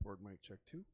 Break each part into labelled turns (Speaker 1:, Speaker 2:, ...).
Speaker 1: report mic check 2.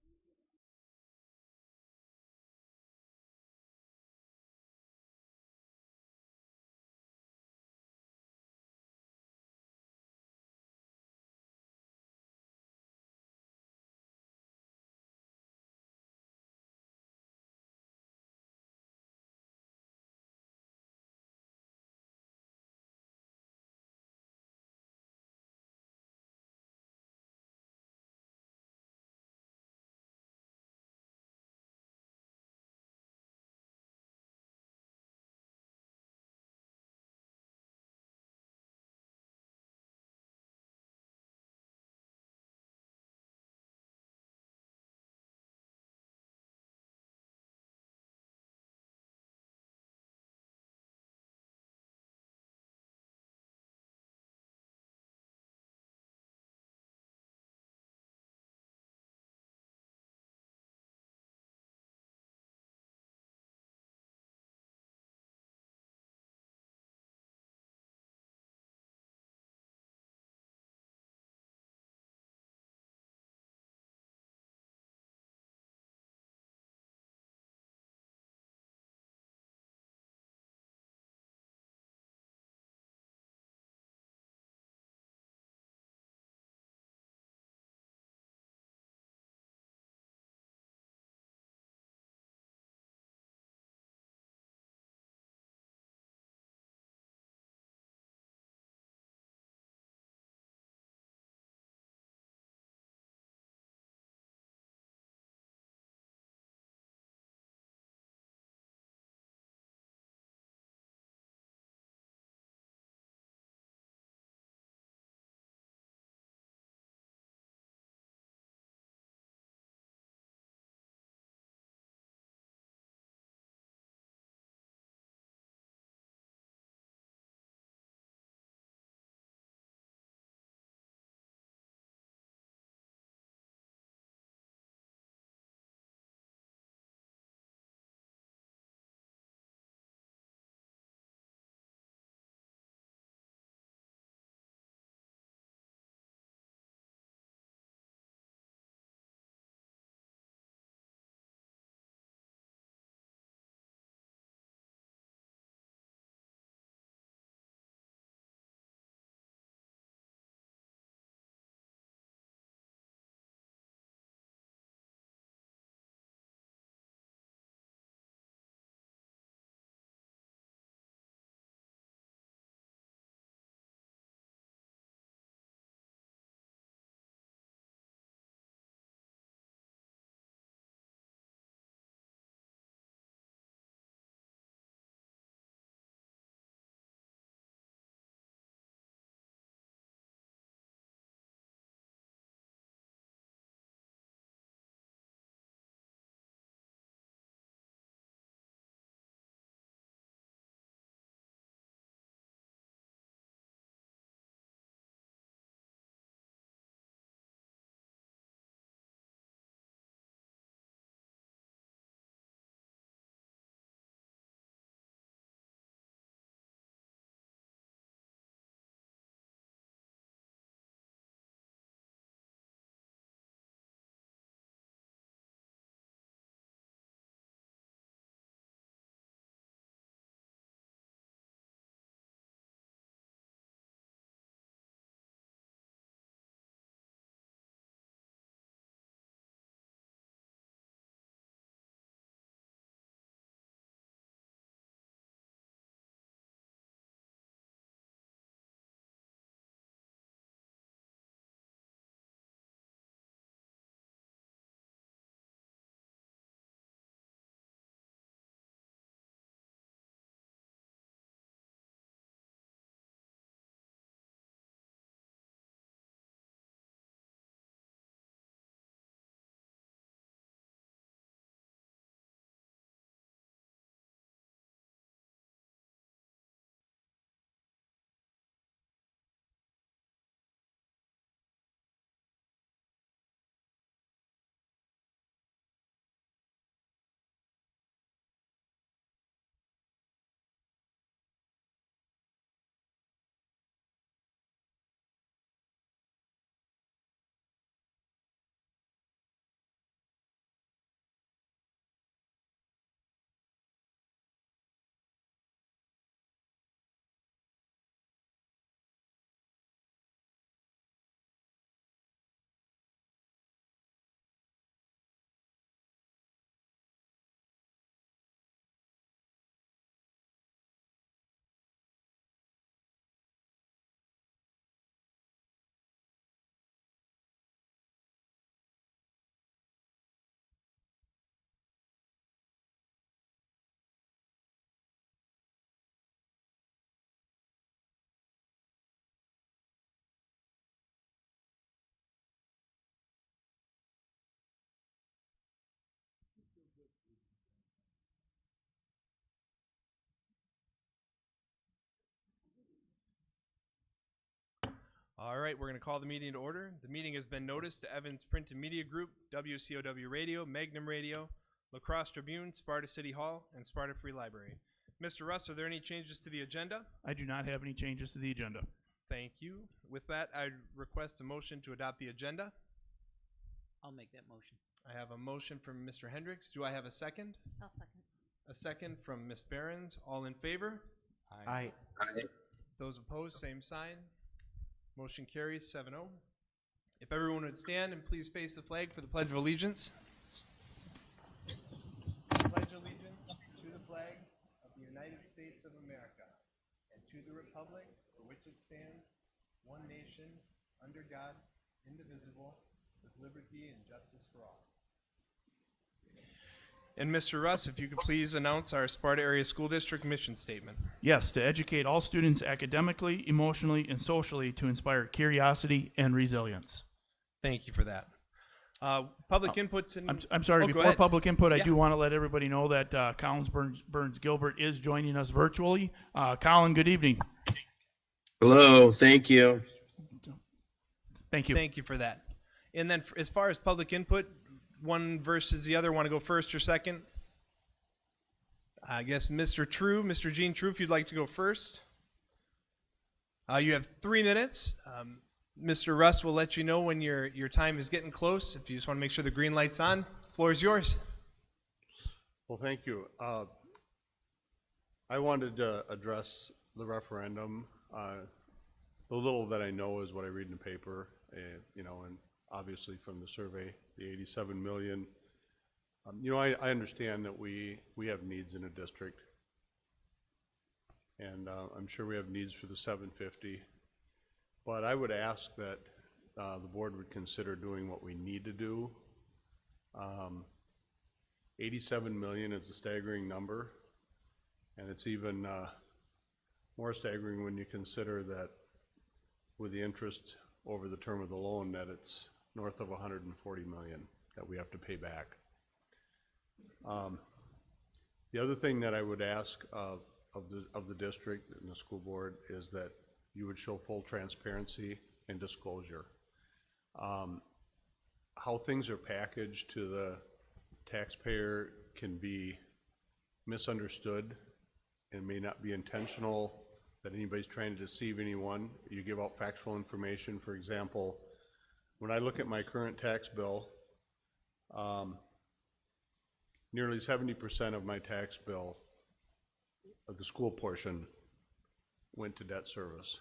Speaker 1: All right, we're going to call the meeting to order. The meeting has been noticed to Evans Print and Media Group, WCOW Radio, Magnum Radio, La Crosse Tribune, Sparta City Hall, and Sparta Free Library. Mr. Russ, are there any changes to the agenda?
Speaker 2: I do not have any changes to the agenda.
Speaker 1: Thank you. With that, I request a motion to adopt the agenda.
Speaker 3: I'll make that motion.
Speaker 1: I have a motion from Mr. Hendricks. Do I have a second?
Speaker 4: I'll second.
Speaker 1: A second from Ms. Behrens. All in favor?
Speaker 3: Aye.
Speaker 1: Those opposed, same sign. Motion carries 7-0. If everyone would stand and please face the flag for the Pledge of Allegiance. Pledge allegiance to the flag of the United States of America and to the republic for which it stands, one nation, under God, indivisible, with liberty and justice for all. And Mr. Russ, if you could please announce our Sparta Area School District mission statement.
Speaker 2: Yes, to educate all students academically, emotionally, and socially to inspire curiosity and resilience.
Speaker 1: Thank you for that. Public input.
Speaker 2: I'm sorry,
Speaker 1: Oh,
Speaker 2: before public input, I
Speaker 1: Yeah.
Speaker 2: do want to let everybody know that Collins Burns Gilbert is joining us virtually. Colin, good evening.
Speaker 5: Hello, thank you.
Speaker 2: Thank you.
Speaker 1: Thank you for that. And then as far as public input, one versus the other, want to go first or second? I guess Mr. Gene True, if you'd like to go first. You have 3 minutes. Mr. Russ will let you know when your time is getting close. If you just want to make sure the green light's on, the floor is yours.
Speaker 6: Well, thank you. I wanted to address the referendum. The little that I know is what I read in the paper, and obviously from the survey, the 87 million. I understand that we have needs in a district, and I'm sure we have needs for the 750. But I would ask that the board would consider doing what we need to do. 87 million is a staggering number, and it's even more staggering when you consider that with the interest over the term of the loan, that it's north of 140 million that we have to pay back. The other thing that I would ask of the district and the school board is that you would show full transparency and disclosure. How things are packaged to the taxpayer can be misunderstood and may not be intentional that anybody's trying to deceive anyone. You give out factual information. For example, when I look at my current tax bill, nearly 70% of my tax bill of the school portion went to debt service.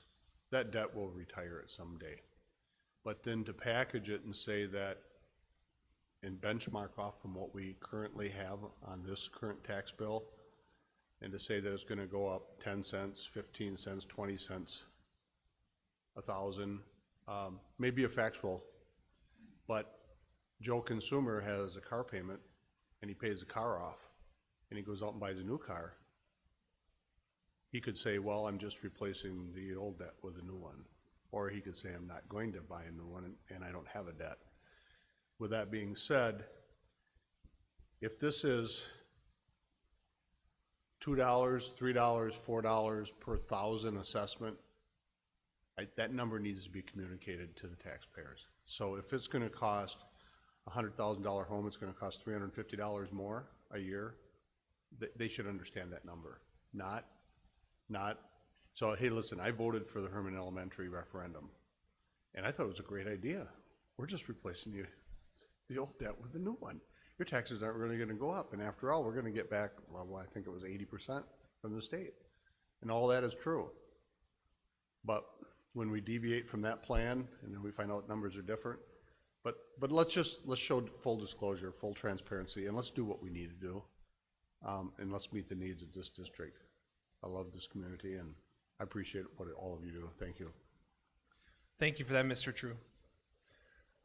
Speaker 6: That debt will retire at some day. But then to package it and say that and benchmark off from what we currently have on this current tax bill, and to say that it's going to go up 10 cents, 15 cents, 20 cents, 1,000, maybe a factual, but Joe Consumer has a car payment and he pays the car off and he goes out and buys a new car. He could say, well, I'm just replacing the old debt with a new one. Or he could say, I'm not going to buy a new one and I don't have a debt. With that being said, if this is $2, $3, $4 per 1,000 assessment, that number needs to be communicated to the taxpayers. So if it's going to cost a $100,000 home, it's going to cost $350 more a year, they should understand that number. Not, so hey, listen, I voted for the Herman Elementary referendum, and I thought it was a great idea. We're just replacing the old debt with the new one. Your taxes aren't really going to go up, and after all, we're going to get back, well, I think it was 80% from the state, and all that is true. But when we deviate from that plan, and then we find out numbers are different, but let's show full disclosure, full transparency, and let's do what we need to do, and let's meet the needs of this district. I love this community, and I appreciate what all of you do. Thank you.
Speaker 1: Thank you for that, Mr. True.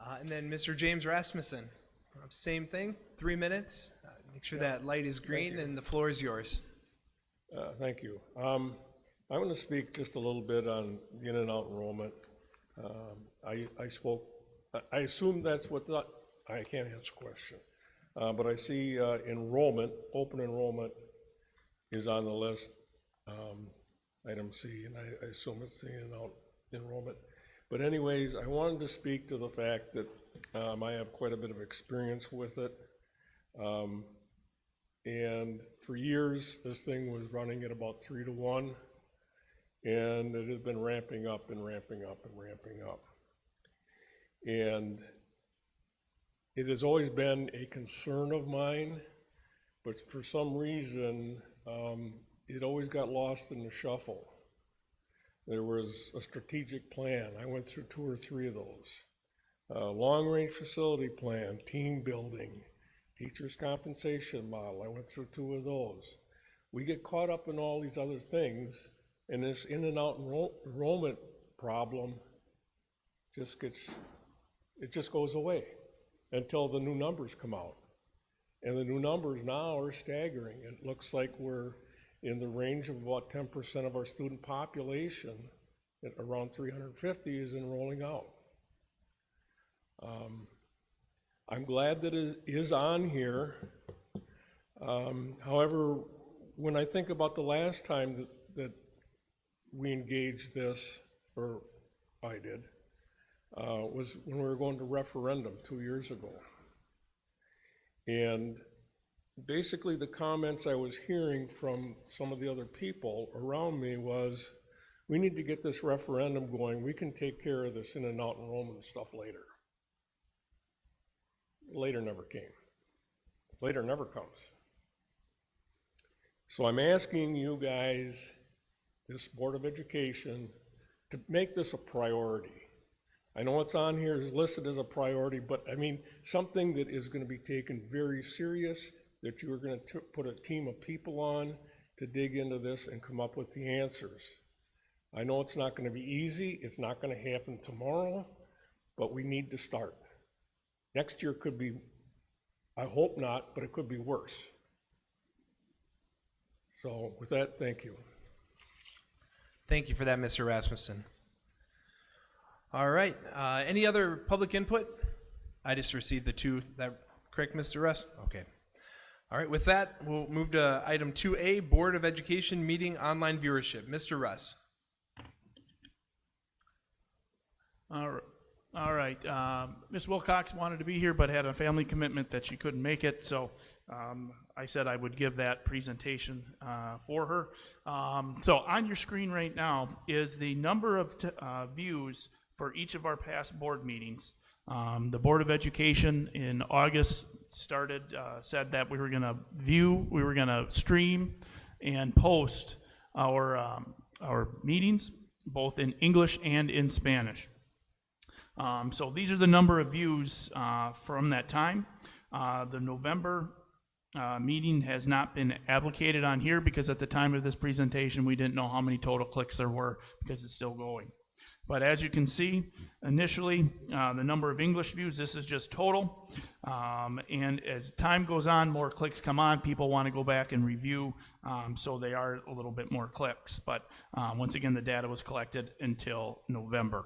Speaker 1: And then Mr. James Rasmussen, same thing, 3 minutes. Make sure that light is green and the floor is yours.
Speaker 7: Thank you. I'm going to speak just a little bit on the in and out enrollment. I assume that's what I can't answer the question, but I see enrollment, open enrollment is on the list, item C, and I assume it's the in and out enrollment. But anyways, I wanted to speak to the fact that I have quite a bit of experience with it. And for years, this thing was running at about 3 to 1, and it has been ramping up and ramping up and ramping up. And it has always been a concern of mine, but for some reason, it always got lost in the shuffle. There was a strategic plan. I went through 2 or 3 of those. Long-range facility plan, team building, teachers' compensation model. I went through 2 of those. We get caught up in all these other things, and this in and out enrollment problem just goes away until the new numbers come out. And the new numbers now are staggering. It looks like we're in the range of about 10% of our student population, at around 350, is enrolling out. I'm glad that it is on here. However, when I think about the last time that we engaged this, or I did, was when we were going to referendum 2 years ago. And basically the comments I was hearing from some of the other people around me was, we need to get this referendum going. We can take care of this in and out enrollment stuff later. Later never came. Later never comes. So I'm asking you guys, this Board of Education, to make this a priority. I know what's on here is listed as a priority, but I mean, something that is going to be taken very serious, that you are going to put a team of people on to dig into this and come up with the answers. I know it's not going to be easy, it's not going to happen tomorrow, but we need to start. Next year could be, I hope not, but it could be worse. So with that, thank you.
Speaker 1: Thank you for that, Mr. Rasmussen. All right. Any other public input? I just received the 2. Is that correct, Mr. Russ? Okay. All right. With that, we'll move to item 2A, Board of Education meeting online viewership. Mr. Russ.
Speaker 2: All right. Ms. Wilcox wanted to be here but had a family commitment that she couldn't make it, so I said I would give that presentation for her. So on your screen right now is the number of views for each of our past board meetings. The Board of Education in August said that we were going to we were going to stream and post our meetings, both in English and in Spanish. So these are the number of views from that time. The November meeting has not been applicated on here because at the time of this presentation we didn't know how many total clicks there were because it's still going. But as you can see, initially the number of English views, this is just total. And as time goes on, more clicks come on, people want to go back and review, so they are a little bit more clicks. But once again, the data was collected until November.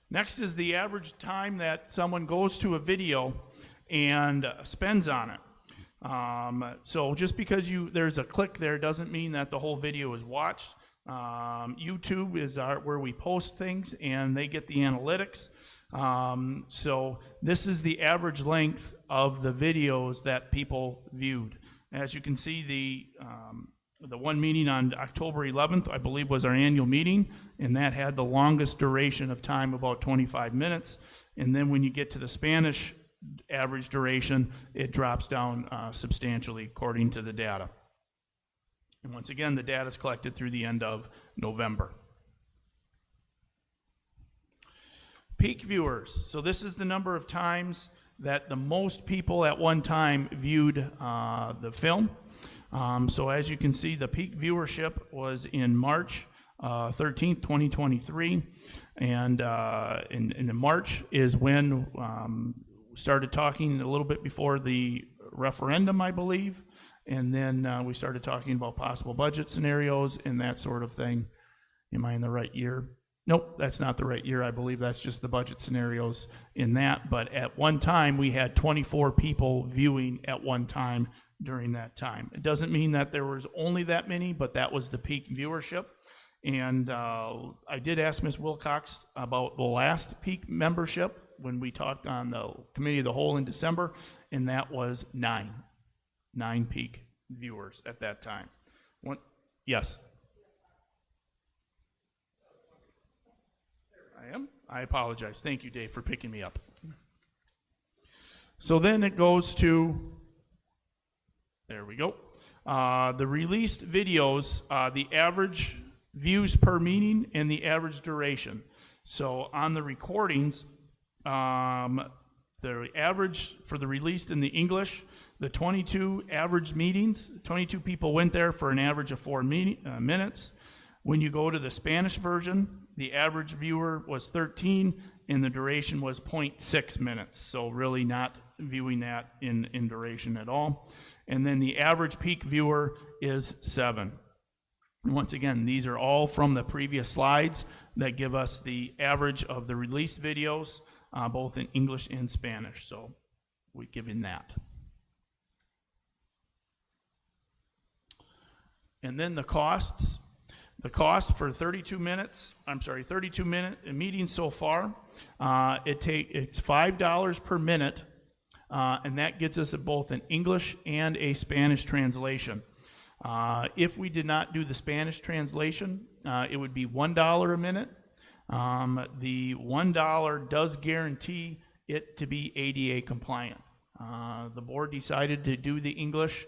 Speaker 2: Next is the average time that someone goes to a video and spends on it. So just because there's a click there doesn't mean that the whole video is watched. YouTube is where we post things and they get the analytics. So this is the average length of the videos that people viewed. As you can see, the one meeting on October 11th, I believe, was our annual meeting, and that had the longest duration of time, about 25 minutes. And then when you get to the Spanish average duration, it drops down substantially according to the data. And once again, the data is collected through the end of November. Peak viewers. So this is the number of times that the most people at one time viewed the film. So as you can see, the peak viewership was in March 13th, 2023. And in March is when we started talking a little bit before the referendum, I believe. And then we started talking about possible budget scenarios and that sort of thing. Am I in the right year? Nope, that's not the right year. I believe that's just the budget scenarios in that. But at one time, we had 24 people viewing at one time during that time. It doesn't mean that there was only that many, but that was the peak viewership. And I did ask Ms. Wilcox about the last peak membership when we talked on the committee of the whole in December, and that was 9 peak viewers at that time. Yes. I am? I apologize. Thank you, Dave, for picking me up. So then it goes to, there we go. The released videos, the average views per meeting and the average duration. So on the recordings, the average for the released in the English, the 22 average meetings, 22 people went there for an average of 4 minutes. When you go to the Spanish version, the average viewer was 13 and the duration was 0.6 minutes. So really not viewing that in duration at all. And then the average peak viewer is 7. Once again, these are all from the previous slides that give us the average of the released videos, both in English and Spanish. So we give in that. And then the costs. The cost for 32 minute meetings so far, it's $5 per minute, and that gets us both an English and a Spanish translation. If we did not do the Spanish translation, it would be $1 a minute. The $1 does guarantee it to be ADA compliant. The board decided to do the English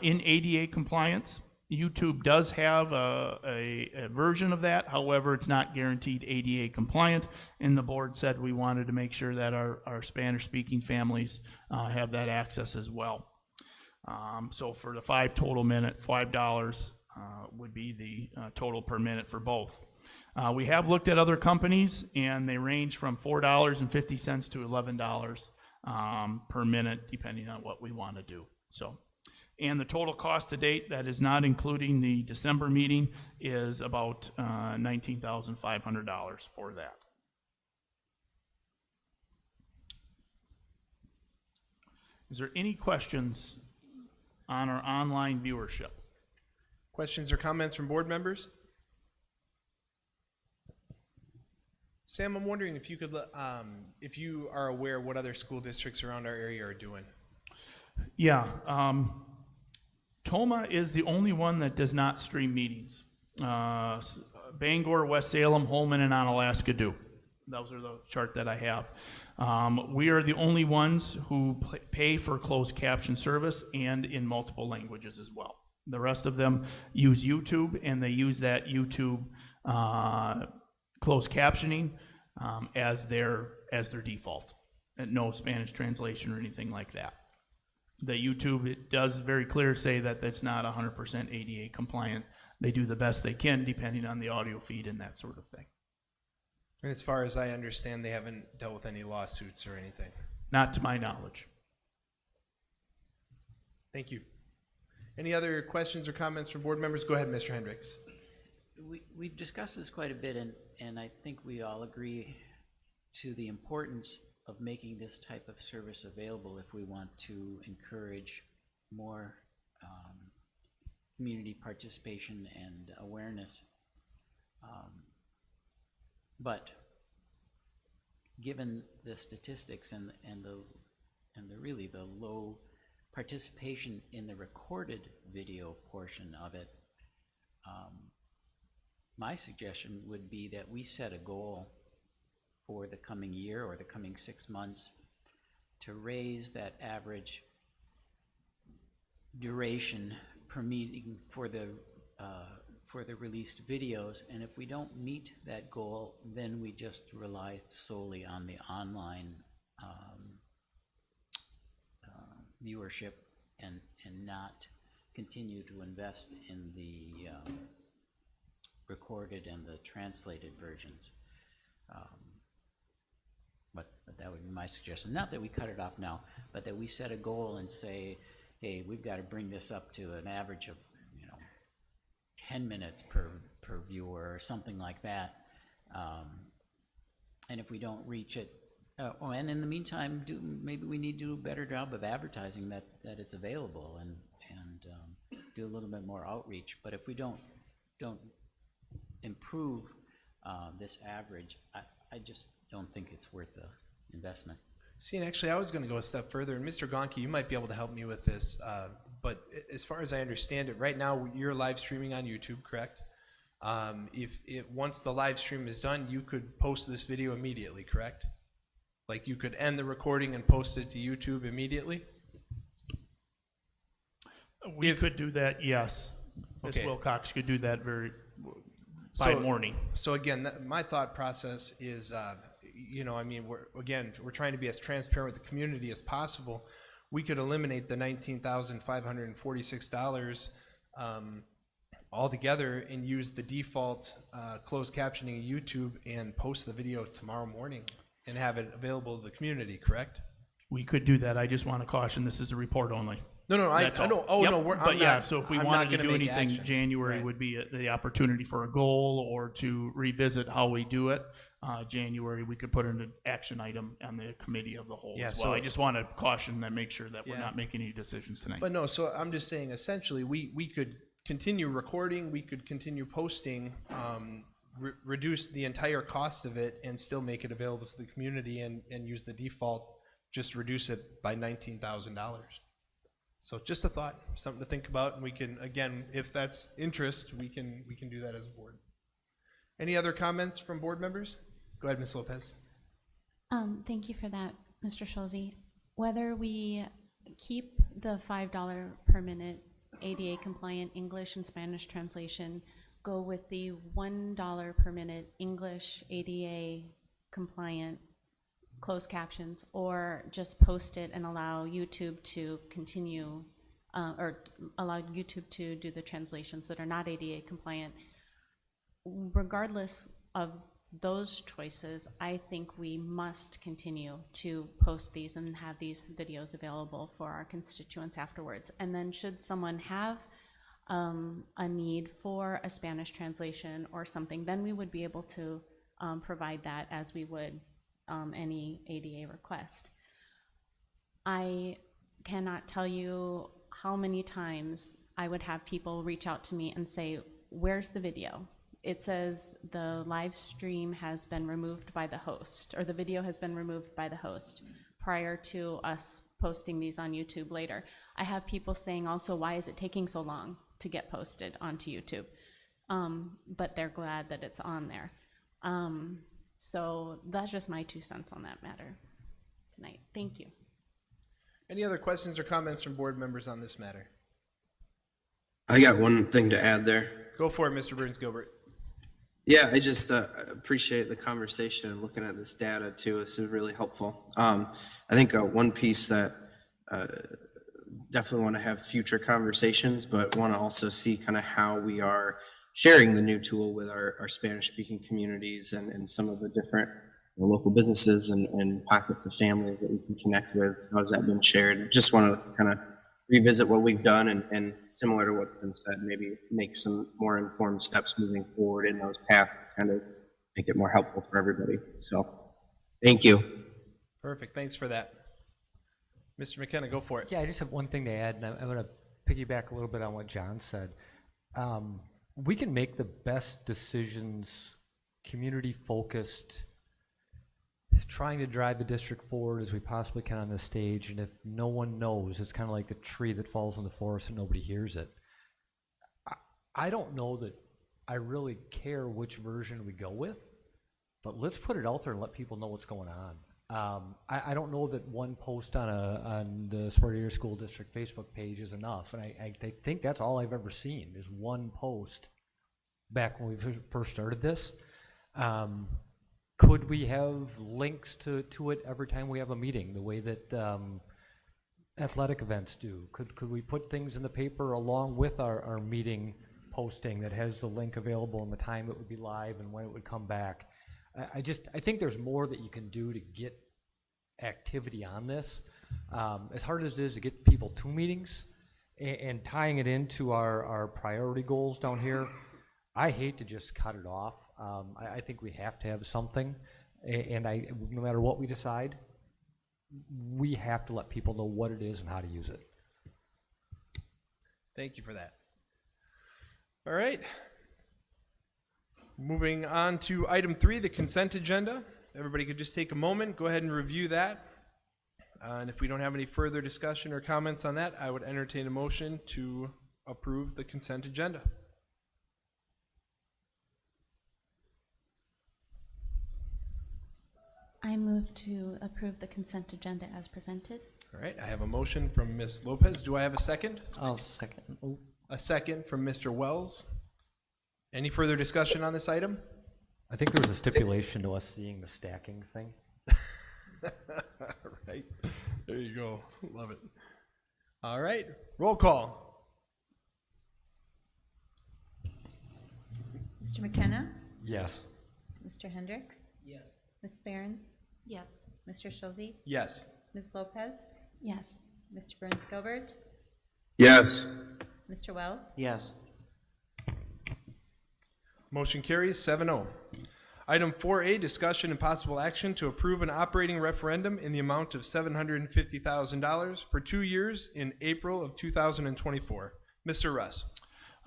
Speaker 2: in ADA compliance. YouTube does have a version of that, however, it's not guaranteed ADA compliant, and the board said we wanted to make sure that our Spanish-speaking families have that access as well. So for the $5 would be the total per minute for both. We have looked at other companies, and they range from $4.50 to $11 per minute, depending on what we want to do. So. And the total cost to date, that is not including the December meeting, is about $19,500 for that. Is there any questions on our online viewership?
Speaker 1: Questions or comments from board members? Sam, I'm wondering if you could, if you are aware what other school districts around our area are doing.
Speaker 2: Yeah. Toma is the only one that does not stream meetings. Bangor, West Salem, Holman, and Onalaska do. Those are the chart that I have. We are the only ones who pay for closed caption service and in multiple languages as well. The rest of them use YouTube, and they use that YouTube closed captioning as their default, and no Spanish translation or anything like that. The YouTube, it does very clear say that that's not 100% ADA compliant. They do the best they can depending on the audio feed and that sort of thing.
Speaker 1: And as far as I understand, they haven't dealt with any lawsuits or anything.
Speaker 2: Not to my knowledge.
Speaker 1: Thank you. Any other questions or comments from board members? Go ahead, Mr. Hendricks.
Speaker 3: We've discussed this quite a bit, and I think we all agree to the importance of making this type of service available if we want to encourage more community participation and awareness. But given the statistics and the really the low participation in the recorded video portion of it, my suggestion would be that we set a goal for the coming year or the coming 6 months to raise that average duration per meeting for the released videos. And if we don't meet that goal, then we just rely solely on the online viewership and not continue to invest in the recorded and the translated versions. But that would be my suggestion. Not that we cut it off now, but that we set a goal and say, hey, we've got to bring this up to an average of 10 minutes per viewer or something like that. And if we don't reach it, and in the meantime, maybe we need to do a better job of advertising that it's available and do a little bit more outreach. But if we don't improve this average, I just don't think it's worth the investment.
Speaker 1: See, and actually, I was going to go a step further, and Mr. Gonke, you might be able to help me with this. But as far as I understand it, right now you're live streaming on YouTube, correct? Once the live stream is done, you could post this video immediately, correct? Like you could end the recording and post it to YouTube immediately?
Speaker 2: We could do that, yes. Ms.
Speaker 1: Okay.
Speaker 2: Wilcox could do that by morning.
Speaker 1: So again, my thought process is, I mean, we're trying to be as transparent with the community as possible. We could eliminate the $19,546 altogether and use the default closed captioning of YouTube and post the video tomorrow morning and have it available to the community, correct?
Speaker 2: We could do that. I just want to caution, this is a report only.
Speaker 1: No, I
Speaker 2: That's all.
Speaker 1: don't. Oh,
Speaker 2: Yep.
Speaker 1: no,
Speaker 2: But yeah, so if we
Speaker 1: I'm
Speaker 2: wanted
Speaker 1: not
Speaker 2: to
Speaker 1: gonna
Speaker 2: do
Speaker 1: make
Speaker 2: anything,
Speaker 1: action.
Speaker 2: January
Speaker 1: Right.
Speaker 2: would be the opportunity for a goal or to revisit how we do it. January, we could put in an action item on the committee of the whole
Speaker 1: Yeah,
Speaker 2: as well.
Speaker 1: so-
Speaker 2: I just want to caution and make sure that we're
Speaker 1: Yeah.
Speaker 2: not making any decisions tonight.
Speaker 1: But no, so I'm just saying, essentially, we could continue recording, we could continue posting, reduce the entire cost of it, and still make it available to the community and use the default, just reduce it by $19,000. So just a thought, something to think about, and we can, again, if that's interest, we can do that as a board. Any other comments from board members? Go ahead, Ms. Lopez.
Speaker 4: Thank you for that, Mr. Schulze. Whether we keep the $5 per minute ADA compliant English and Spanish translation, go with the $1 per minute English ADA compliant closed captions, or just post it and allow YouTube to continue, or allow YouTube to do the translations that are not ADA compliant. Regardless of those choices, I think we must continue to post these and have these videos available for our constituents afterwards. And then should someone have a need for a Spanish translation or something, then we would be able to provide that as we would any ADA request. I cannot tell you how many times I would have people reach out to me and say, where's the video? It says the live stream has been removed by the host, or the video has been removed by the host prior to us posting these on YouTube later. I have people saying also, why is it taking so long to get posted onto YouTube? But they're glad that it's on there. So that's just my 2 cents on that matter tonight. Thank you.
Speaker 1: Any other questions or comments from board members on this matter?
Speaker 5: I got one thing to add there.
Speaker 1: Go for it, Mr. Burns-Gilbert.
Speaker 5: Yeah, I just appreciate the conversation and looking at this data too. This is really helpful. I think one piece that definitely want to have future conversations, but want to also see kind of how we are sharing the new tool with our Spanish-speaking communities and some of the different local businesses and pockets of families that we can connect with. How has that been shared? Just want to kind of revisit what we've done and similar to what's been said, maybe make some more informed steps moving forward in those paths to kind of make it more helpful for everybody. So thank you.
Speaker 1: Perfect, thanks for that. Mr. McKenna, go for it.
Speaker 8: Yeah, I just have one thing to add, and I'm going to piggyback a little bit on what John said. We can make the best decisions, community-focused, trying to drive the district forward as we possibly can on this stage, and if no one knows, it's kind of like the tree that falls in the forest and nobody hears it. I don't know that I really care which version we go with, but let's put it out there and let people know what's going on. I don't know that one post on the Sparta Area School District Facebook page is enough, and I think that's all I've ever seen is one post back when we first started this. Could we have links to it every time we have a meeting, the way that athletic events do? Could we put things in the paper along with our meeting posting that has the link available and the time it would be live and when it would come back? I think there's more that you can do to get activity on this. As hard as it is to get people to meetings and tying it into our priority goals down here, I hate to just cut it off. I think we have to have something, and no matter what we decide, we have to let people know what it is and how to use it.
Speaker 1: Thank you for that. All right. Moving on to item 3, the consent agenda. Everybody could just take a moment, go ahead and review that. And if we don't have any further discussion or comments on that, I would entertain a motion to approve the consent agenda.
Speaker 4: I move to approve the consent agenda as presented.
Speaker 1: All right, I have a motion from Ms. Lopez. Do I have a second?
Speaker 3: I'll second.
Speaker 1: A second from Mr. Wells. Any further discussion on this item?
Speaker 8: I think there was a stipulation to us seeing the stacking thing.
Speaker 1: Right. There you go. Love it. All right. Roll call.
Speaker 9: Mr. McKenna?
Speaker 8: Yes.
Speaker 9: Mr. Hendricks? Yes. Ms. Behrens?
Speaker 4: Yes.
Speaker 9: Mr. Schulze?
Speaker 1: Yes.
Speaker 9: Ms. Lopez?
Speaker 4: Yes.
Speaker 9: Mr. Burns Gilbert?
Speaker 5: Yes.
Speaker 9: Mr. Wells?
Speaker 3: Yes.
Speaker 1: Motion carries 7-0. Item 4A, discussion and possible action to approve an operating referendum in the amount of $750,000 for 2 years in April of 2024. Mr. Russ.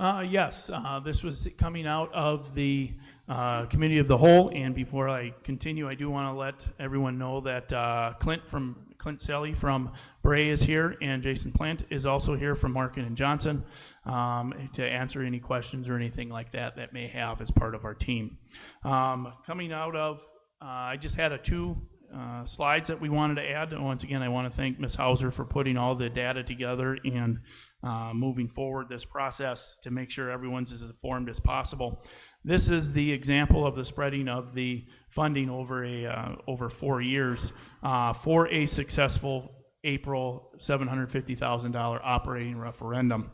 Speaker 2: Yes, this was coming out of the Committee of the Whole, and before I continue, I do want to let everyone know that Clint Selly from Bray is here, and Jason Plant is also here from Markin and Johnson to answer any questions or anything like that that may have as part of our team. Coming out of, I just had two slides that we wanted to add. And once again, I want to thank Ms. Hauser for putting all the data together and moving forward this process to make sure everyone's as informed as possible. This is the example of the spreading of the funding over 4 years for a successful April $750,000 operating referendum.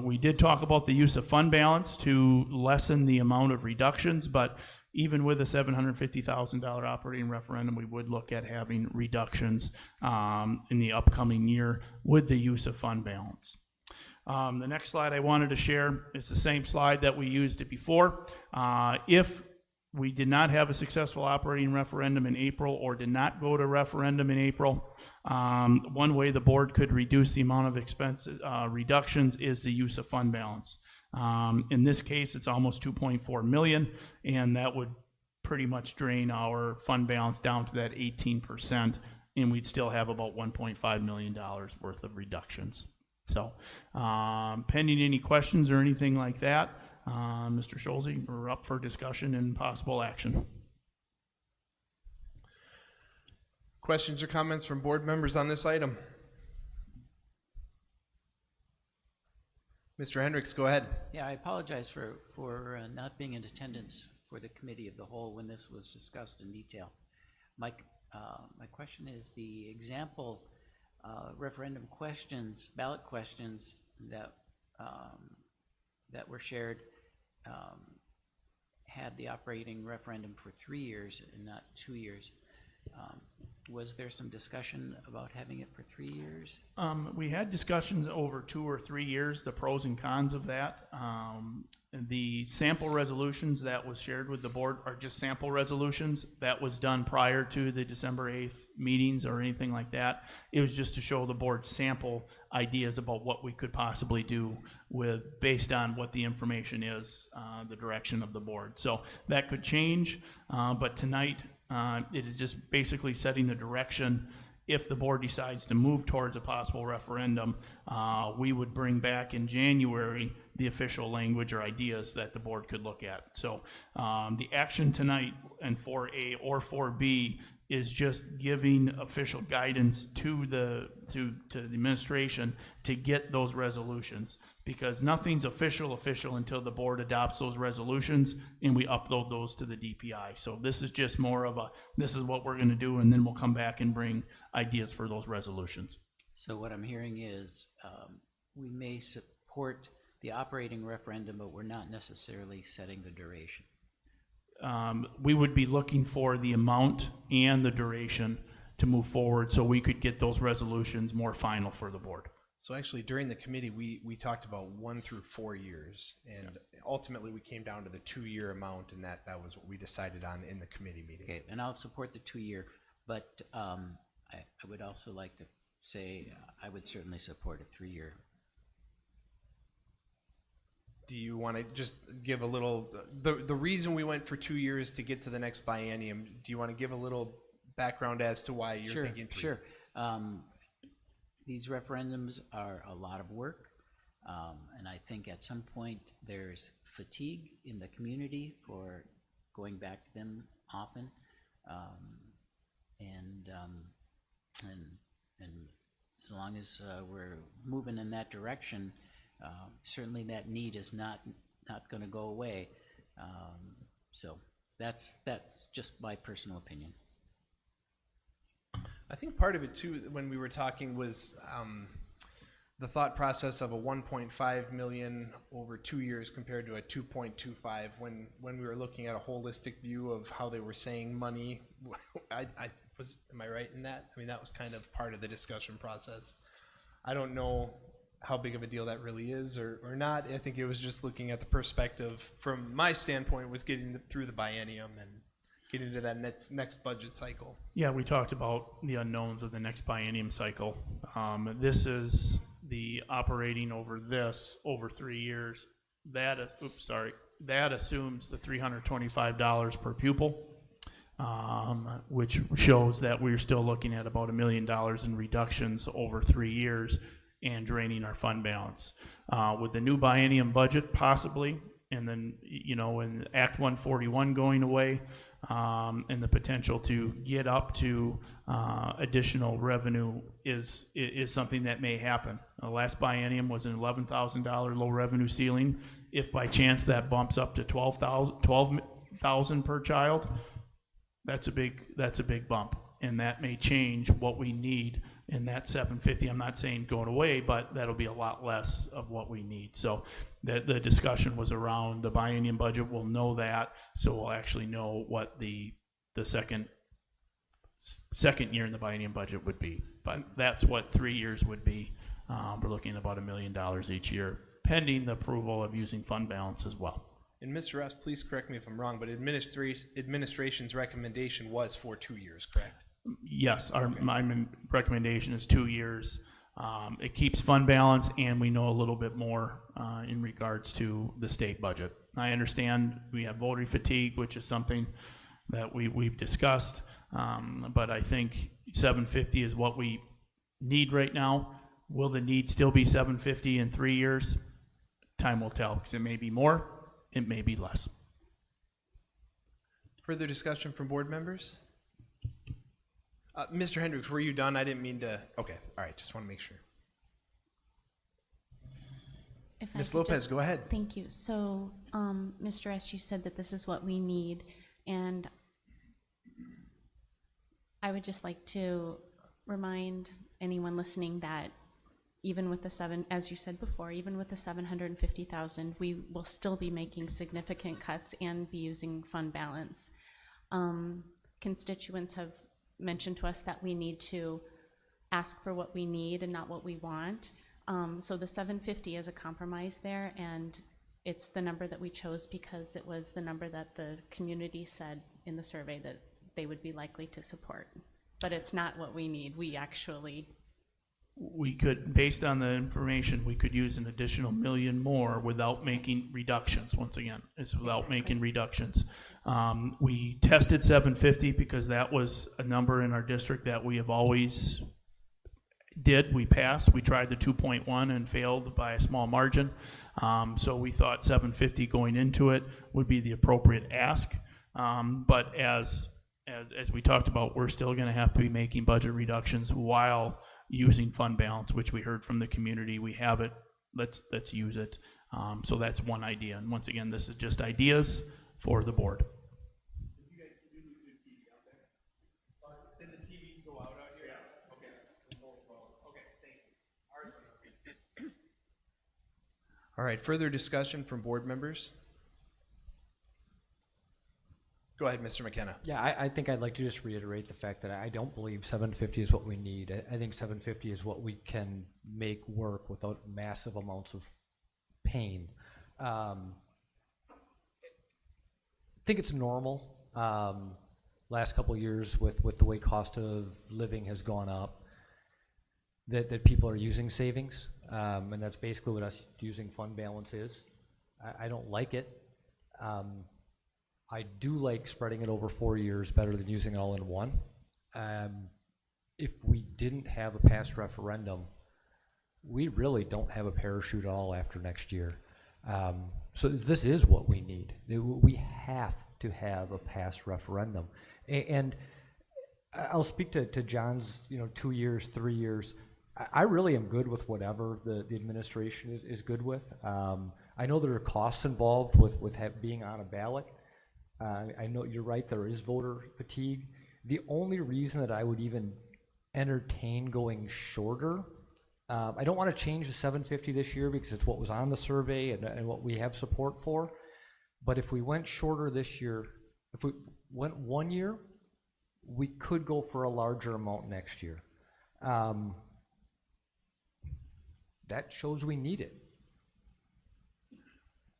Speaker 2: We did talk about the use of fund balance to lessen the amount of reductions, but even with a $750,000 operating referendum, we would look at having reductions in the upcoming year with the use of fund balance. The next slide I wanted to share is the same slide that we used it before. If we did not have a successful operating referendum in April or did not go to referendum in April, one way the board could reduce the amount of expenses reductions is the use of fund balance. In this case, it's almost 2.4 million, and that would pretty much drain our fund balance down to that 18%, and we'd still have about $1.5 million worth of reductions. So, pending any questions or anything like that, Mr. Schulze, we're up for discussion and possible action.
Speaker 1: Questions or comments from board members on this item? Mr. Hendricks, go ahead.
Speaker 3: Yeah, I apologize for not being in attendance for the Committee of the Whole when this was discussed in detail. My question is the example referendum questions, ballot questions that were shared had the operating referendum for 3 years and not 2 years. Was there some discussion about having it for 3 years?
Speaker 2: We had discussions over 2 or 3 years, the pros and cons of that. The sample resolutions that was shared with the board are just sample resolutions. That was done prior to the December 8th meetings or anything like that. It was just to show the board sample ideas about what we could possibly do with, based on what the information is, the direction of the board. So that could change, but tonight it is just basically setting the direction. If the board decides to move towards a possible referendum, we would bring back in January the official language or ideas that the board could look at. So the action tonight in 4A or 4B is just giving official guidance to the administration to get those resolutions, because nothing's official until the board adopts those resolutions and we upload those to the DPI. So this is just more of a, this is what we're going to do, and then we'll come back and bring ideas for those resolutions.
Speaker 3: So what I'm hearing is we may support the operating referendum, but we're not necessarily setting the duration.
Speaker 2: We would be looking for the amount and the duration to move forward so we could get those resolutions more final for the board.
Speaker 1: So actually, during the committee, we talked about 1 through 4 years, and ultimately we came down to the 2-year amount, and that was what we decided on in the committee meeting.
Speaker 3: Okay, and I'll support the 2-year, but I would also like to say I would certainly support a 3-year.
Speaker 1: do you want to just give a little, the reason we went for 2 years to get to the next biennium, do you want to give a little background as to why you're thinking 3?
Speaker 3: Sure. These referendums are a lot of work, and I think at some point there's fatigue in the community for going back to them often, and as long as we're moving in that direction, certainly that need is not going to go away. So that's just my personal opinion.
Speaker 1: I think part of it too, when we were talking, was the thought process of a 1.5 million over 2 years compared to a 2.25. When we were looking at a holistic view of how they were saying money, am I right in that? I mean, that was kind of part of the discussion process. I don't know how big of a deal that really is or not. I think it was just looking at the perspective from my standpoint, was getting through the biennium and getting to that next budget cycle.
Speaker 2: Yeah, we talked about the unknowns of the next biennium cycle. This is the operating over 3 years. That assumes the $325 per pupil, which shows that we're still looking at about $1 million in reductions over 3 years and draining our fund balance. With the new biennium budget, possibly, and then, in Act 141 going away, and the potential to get up to additional revenue is something that may happen. The last biennium was an $11,000 low revenue ceiling. If by chance that bumps up to $12,000 per child, that's a big bump, and that may change what we need in that $750. I'm not saying going away, but that'll be a lot less of what we need. So the discussion was around the biennium budget. We'll know that, so we'll actually know what the second year in the biennium budget would be. But that's what 3 years would be. We're looking at about $1 million each year, pending the approval of using fund balance as well.
Speaker 1: And Mr. S, please correct me if I'm wrong, but administration's recommendation was for 2 years, correct?
Speaker 2: Yes, my recommendation is 2 years. It keeps fund balance, and we know a little bit more in regards to the state budget. I understand we have voter fatigue, which is something that we've discussed, but I think $750 is what we need right now. Will the need still be $750 in 3 years? Time will tell, because it may be more, it may be less.
Speaker 1: Further discussion from board members? Mr. Hendricks, were you done? I didn't mean to. Okay, all right, just want to make sure. Ms. Lopez, go ahead.
Speaker 4: Thank you. So, Mr. S, you said that this is what we need, and I would just like to remind anyone listening that even with the as you said before, even with the $750,000, we will still be making significant cuts and be using fund balance. Constituents have mentioned to us that we need to ask for what we need and not what we want. So the $750 is a compromise there, and it's the number that we chose because it was the number that the community said in the survey that they would be likely to support. But it's not what we need.
Speaker 2: We could, based on the information, we could use an additional $1 million more without making reductions. Once again, it's without making reductions. We tested $750 because that was a number in our district that we have always did. We passed. We tried the 2.1 and failed by a small margin. So we thought $750 going into it would be the appropriate ask. But as we talked about, we're still going to have to be making budget reductions while using fund balance, which we heard from the community. We have it. Let's use it. So that's one idea. And once again, this is just ideas for the board.
Speaker 1: Did the TV go out here? Okay. Okay, thank you. All right, further discussion from board members? Go ahead, Mr. McKenna.
Speaker 8: Yeah, I think I'd like to just reiterate the fact that I don't believe 750 is what we need. I think 750 is what we can make work without massive amounts of pain. I think it's normal. Last couple of years with the way cost of living has gone up, that people are using savings, and that's basically what us using fund balance is. I don't like it. I do like spreading it over 4 years better than using it all in one. If we didn't have a past referendum, we really don't have a parachute at all after next year. So this is what we need. We have to have a past referendum. And I'll speak to John's, 2 years, 3 years. I really am good with whatever the administration is good with. I know there are costs involved with being on a ballot. I know you're right, there is voter fatigue. The only reason that I would even entertain going shorter, I don't want to change the 750 this year because it's what was on the survey and what we have support for. But if we went shorter this year, if we went 1 year, we could go for a larger amount next year. That shows we need it.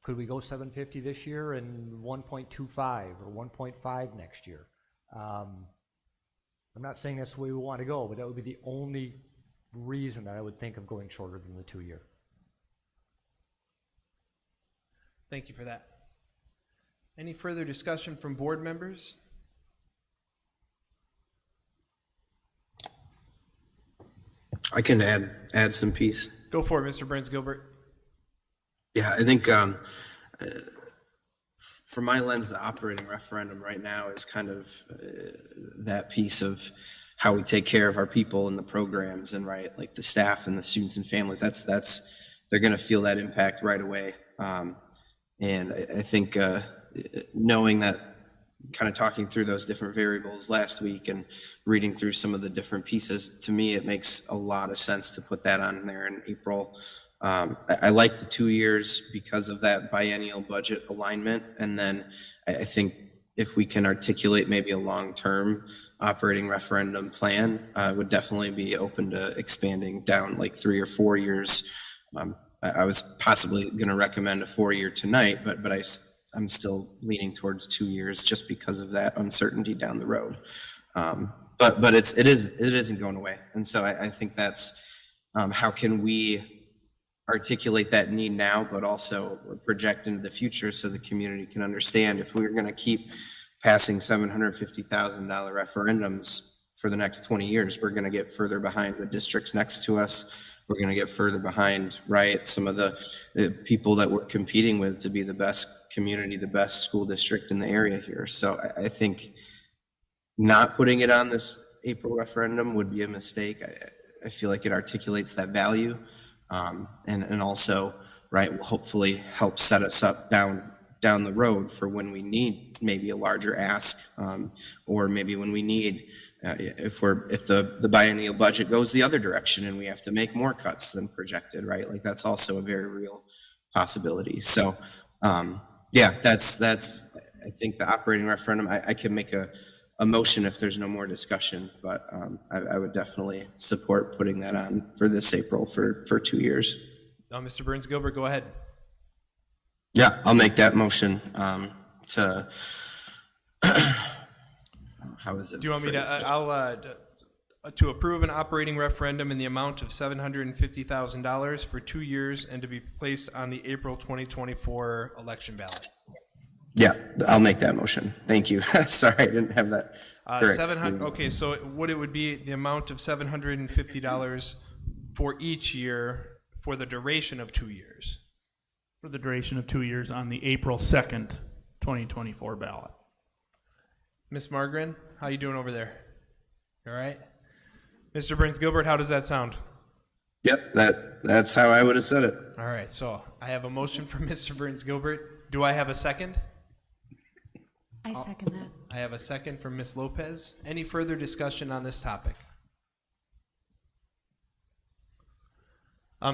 Speaker 8: Could we go 750 this year and 1.25 or 1.5 next year? I'm not saying that's the way we want to go, but that would be the only reason that I would think of going shorter than the 2 year.
Speaker 1: Thank you for that. Any further discussion from board members?
Speaker 5: I can add some piece.
Speaker 1: Go for it, Mr. Burns Gilbert.
Speaker 5: Yeah, I think from my lens, the operating referendum right now is kind of that piece of how we take care of our people and the programs and like the staff and the students and families. That's they're going to feel that impact right away. And I think knowing that, kind of talking through those different variables last week and reading through some of the different pieces, to me, it makes a lot of sense to put that on there in April. I like the 2 years because of that biennial budget alignment. And then I think if we can articulate maybe a long-term operating referendum plan, I would definitely be open to expanding down like 3 or 4 years. I was possibly going to recommend a 4-year tonight, but I'm still leaning towards 2 years just because of that uncertainty down the road. But it isn't going away. And so I think that's how can we articulate that need now, but also project into the future so the community can understand if we're going to keep passing $750,000 referendums for the next 20 years, we're going to get further behind the districts next to us. We're going to get further behind, right, some of the people that we're competing with to be the best community, the best school district in the area here. So I think not putting it on this April referendum would be a mistake. I feel like it articulates that value. And also, right, will hopefully help set us up down the road for when we need maybe a larger ask, or maybe when we need, if the biennial budget goes the other direction and we have to make more cuts than projected, right? Like that's also a very real possibility. So, yeah, that's I think the operating referendum. I can make a motion if there's no more discussion, but I would definitely support putting that on for this April for 2 years.
Speaker 1: Mr. Burns Gilbert, go ahead.
Speaker 5: Yeah, I'll make that motion to, how is it?
Speaker 1: Do you want me to,
Speaker 5: phrased?
Speaker 1: to approve an operating referendum in the amount of $750,000 for 2 years and to be placed on the April 2024 election ballot?
Speaker 5: Yeah, I'll make that motion. Thank you. Sorry, I didn't have that correct.
Speaker 1: Okay, so what it would be, the amount of $750 for each year for the duration of 2 years.
Speaker 2: For the duration of 2 years on the April 2nd, 2024 ballot.
Speaker 1: Ms. Margren, how you doing over there? All right. Mr. Burns Gilbert, how does that sound?
Speaker 5: Yep, that's how I would have said it.
Speaker 1: All right, so I have a motion from Mr. Burns Gilbert. Do I have a second?
Speaker 4: I second that.
Speaker 1: I have a second from Ms. Lopez. Any further discussion on this topic?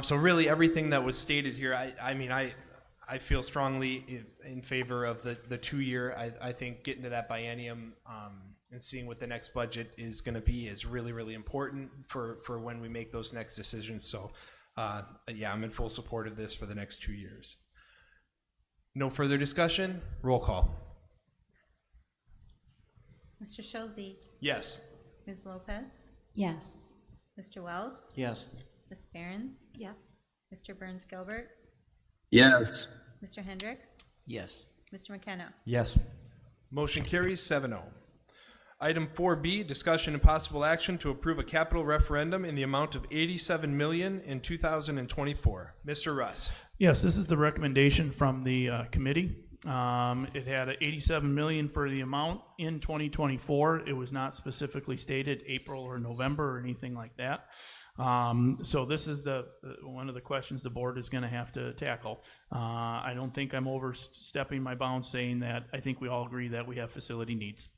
Speaker 1: So really everything that was stated here, I feel strongly in favor of the 2 year. I think getting to that biennium and seeing what the next budget is going to be is really, really important for when we make those next decisions. So yeah, I'm in full support of this for the next 2 years. No further discussion. Roll call.
Speaker 9: Mr. Schulze,
Speaker 1: Yes.
Speaker 9: Ms. Lopez,
Speaker 4: Yes.
Speaker 9: Mr. Wells,
Speaker 3: Yes.
Speaker 9: Ms. Behrens,
Speaker 4: Yes.
Speaker 9: Mr. Burns Gilbert,
Speaker 5: Yes.
Speaker 9: Mr. Hendricks?
Speaker 3: Yes.
Speaker 9: Mr. McKenna?
Speaker 8: Yes.
Speaker 1: Motion carries 7-0. Item 4B, discussion and possible action to approve a capital referendum in the amount of $87 million in 2024. Mr. Russ.
Speaker 2: Yes, this is the recommendation from the committee. It had $87 million for the amount in 2024. It was not specifically stated April or November or anything like that. So this is one of the questions the board is going to have to tackle. I don't think I'm overstepping my bounds saying that I think we all agree that we have facility needs.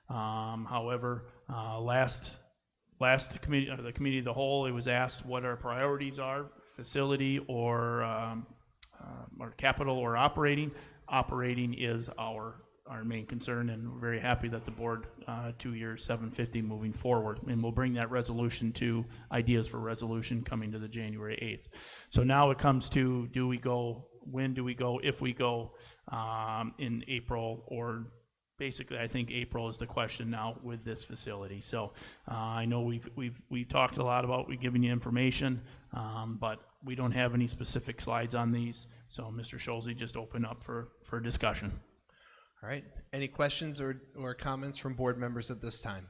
Speaker 2: However, last committee, the committee of the whole, it was asked what our priorities are: facility or capital or operating. Operating is our main concern, and we're very happy that the board 2 years, $750 moving forward, and we'll bring that resolution to ideas for resolution coming to the January 8th. So now it comes to, do we go? When do we go? If we go in April, or basically, I think April is the question now with this facility. So I know we've talked a lot about giving you information, but we don't have any specific slides on these. So Mr. Schulze, just open up for discussion.
Speaker 1: All right. Any questions or comments from board members at this time?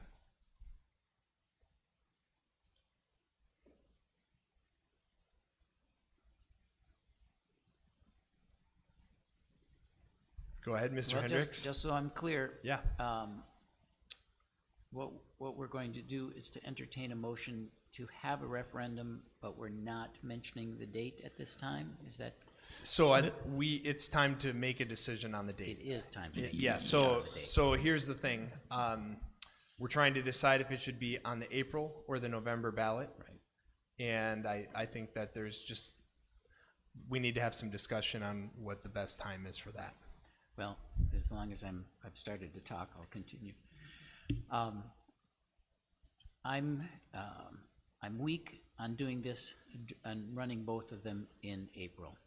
Speaker 1: Go ahead, Mr.
Speaker 3: Well,
Speaker 1: Hendricks.
Speaker 3: just so I'm clear.
Speaker 1: Yeah.
Speaker 3: What we're going to do is to entertain a motion to have a referendum, but we're not mentioning the date at this time? Is that?
Speaker 1: So it's time to make a decision on the date.
Speaker 3: It is time to make a
Speaker 1: Yeah,
Speaker 3: decision on the date.
Speaker 1: so here's the thing. We're trying to decide if it should be on the April or the November ballot.
Speaker 3: Right.
Speaker 1: And I think that we need to have some discussion on what the best time is for that.
Speaker 3: Well, as long as I've started to talk, I'll continue. I'm weak on doing this and running both of them in April.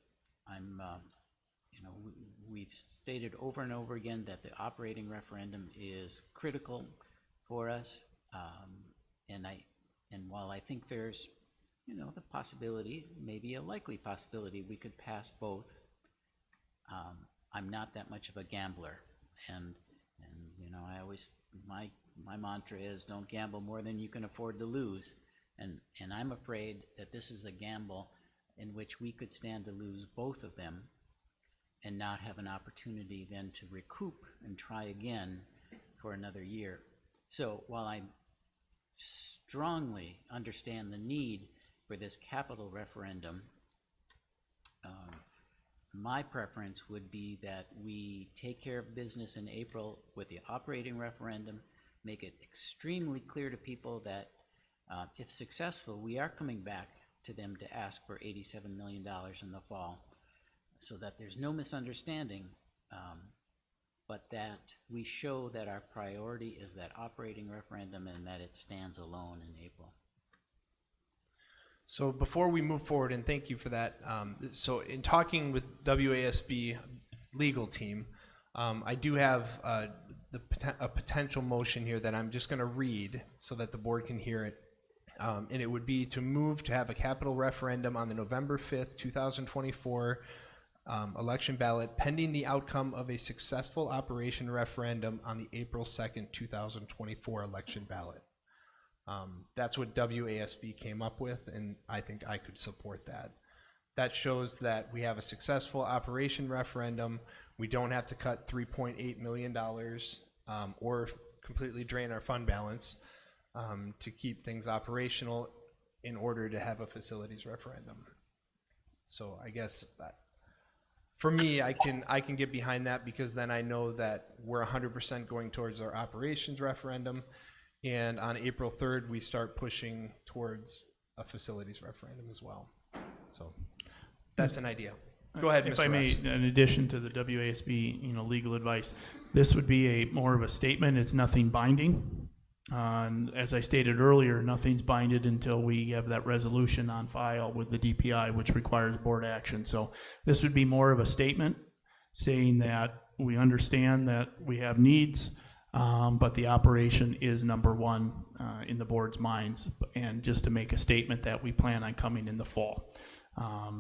Speaker 3: We've stated over and over again that the operating referendum is critical for us, and while I think there's, the possibility, maybe a likely possibility, we could pass both. I'm not that much of a gambler, and I always, my mantra is don't gamble more than you can afford to lose, and I'm afraid that this is a gamble in which we could stand to lose both of them and not have an opportunity then to recoup and try again for another year. So while I strongly understand the need for this capital referendum, my preference would be that we take care of business in April with the operating referendum, make it extremely clear to people that if successful, we are coming back to them to ask for $87 million in the fall, so that there's no misunderstanding, but that we show that our priority is that operating referendum and that it stands alone in April.
Speaker 1: So before we move forward, and thank you for that, so in talking with WASB legal team, I do have a potential motion here that I'm just going to read so that the board can hear it. And it would be to move to have a capital referendum on the November 5th, 2024 election ballot pending the outcome of a successful operation referendum on the April 2nd, 2024 election ballot. That's what WASB came up with, and I think I could support that. That shows that we have a successful operation referendum. We don't have to cut $3.8 million or completely drain our fund balance to keep things operational in order to have a facilities referendum. So I guess for me, I can get behind that, because then I know that we're 100% going towards our operations referendum, and on April 3rd we start pushing towards a facilities referendum as well. So that's an idea. Go ahead, Mr.
Speaker 2: If I may,
Speaker 1: Russ.
Speaker 2: in addition to the WASB, legal advice, this would be more of a statement. It's nothing binding. As I stated earlier, nothing's binded until we have that resolution on file with the DPI, which requires board action. So this would be more of a statement saying that we understand that we have needs, but the operation is number one in the board's minds, and just to make a statement that we plan on coming in the fall.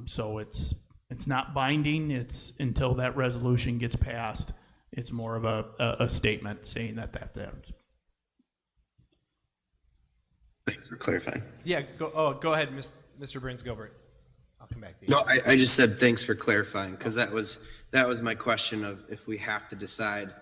Speaker 2: So it's It's not binding, it's until that resolution gets passed. It's more of a statement saying that.
Speaker 5: Thanks for clarifying.
Speaker 1: Yeah, go ahead, Mr. Burns Gilbert. I'll come back to you.
Speaker 5: No, I just said thanks for clarifying, because that was my question of if we have to decide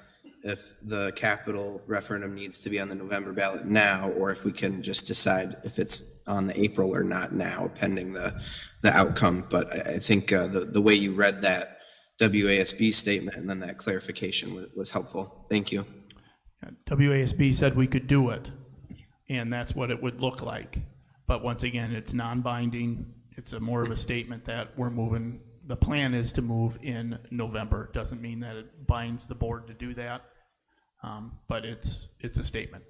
Speaker 5: if the capital referendum needs to be on the November ballot now, or if we can just decide if it's on the April or not now, pending the outcome. But I think the way you read that WASB statement and then that clarification was helpful. Thank you.
Speaker 2: WASB said we could do it, and that's what it would look like. But once again, it's non-binding. It's more of a statement that we're moving. The plan is to move in November. Doesn't mean that it binds the board to do that, but it's a statement.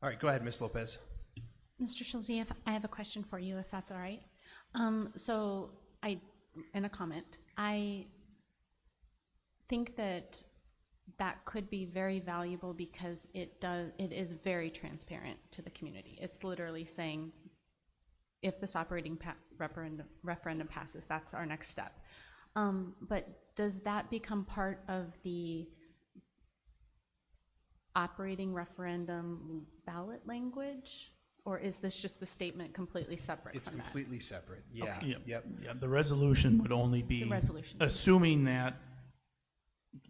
Speaker 1: All right, go ahead, Ms. Lopez.
Speaker 4: Mr. Schulze, I have a question for you, if that's all right. In a comment, I think that could be very valuable because it is very transparent to the community. It's literally saying, if this operating referendum passes, that's our next step. But does that become part of the operating referendum ballot language? Or is this just a statement completely separate
Speaker 1: It's
Speaker 4: from that?
Speaker 1: completely separate. Yeah.
Speaker 2: Okay.
Speaker 1: Yep.
Speaker 2: Yeah, the resolution would only be,
Speaker 4: The resolution.
Speaker 2: assuming that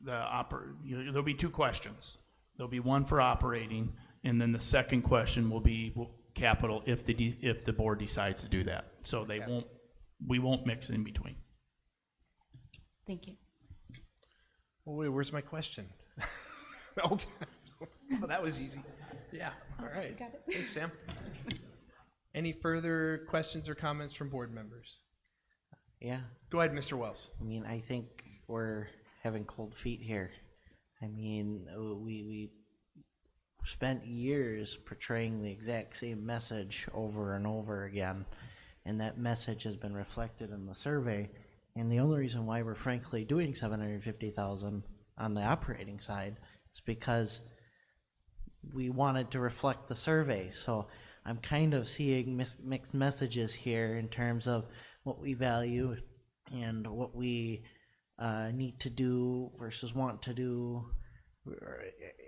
Speaker 2: there'll be two questions. There'll be one for operating, and then the second question will be capital if the board decides to do that. So we won't mix in between.
Speaker 4: Thank you.
Speaker 1: Well, wait, where's my question? Oh, that was easy. Yeah. All right.
Speaker 4: Got it.
Speaker 1: Thanks, Sam. Any further questions or comments from board members?
Speaker 10: Yeah,
Speaker 1: Go ahead, Mr. Wells.
Speaker 10: I mean, I think we're having cold feet here. I mean, we spent years portraying the exact same message over and over again, and that message has been reflected in the survey. And the only reason why we're frankly doing $750,000 on the operating side is because we wanted to reflect the survey. So I'm kind of seeing mixed messages here in terms of what we value and what we need to do versus want to do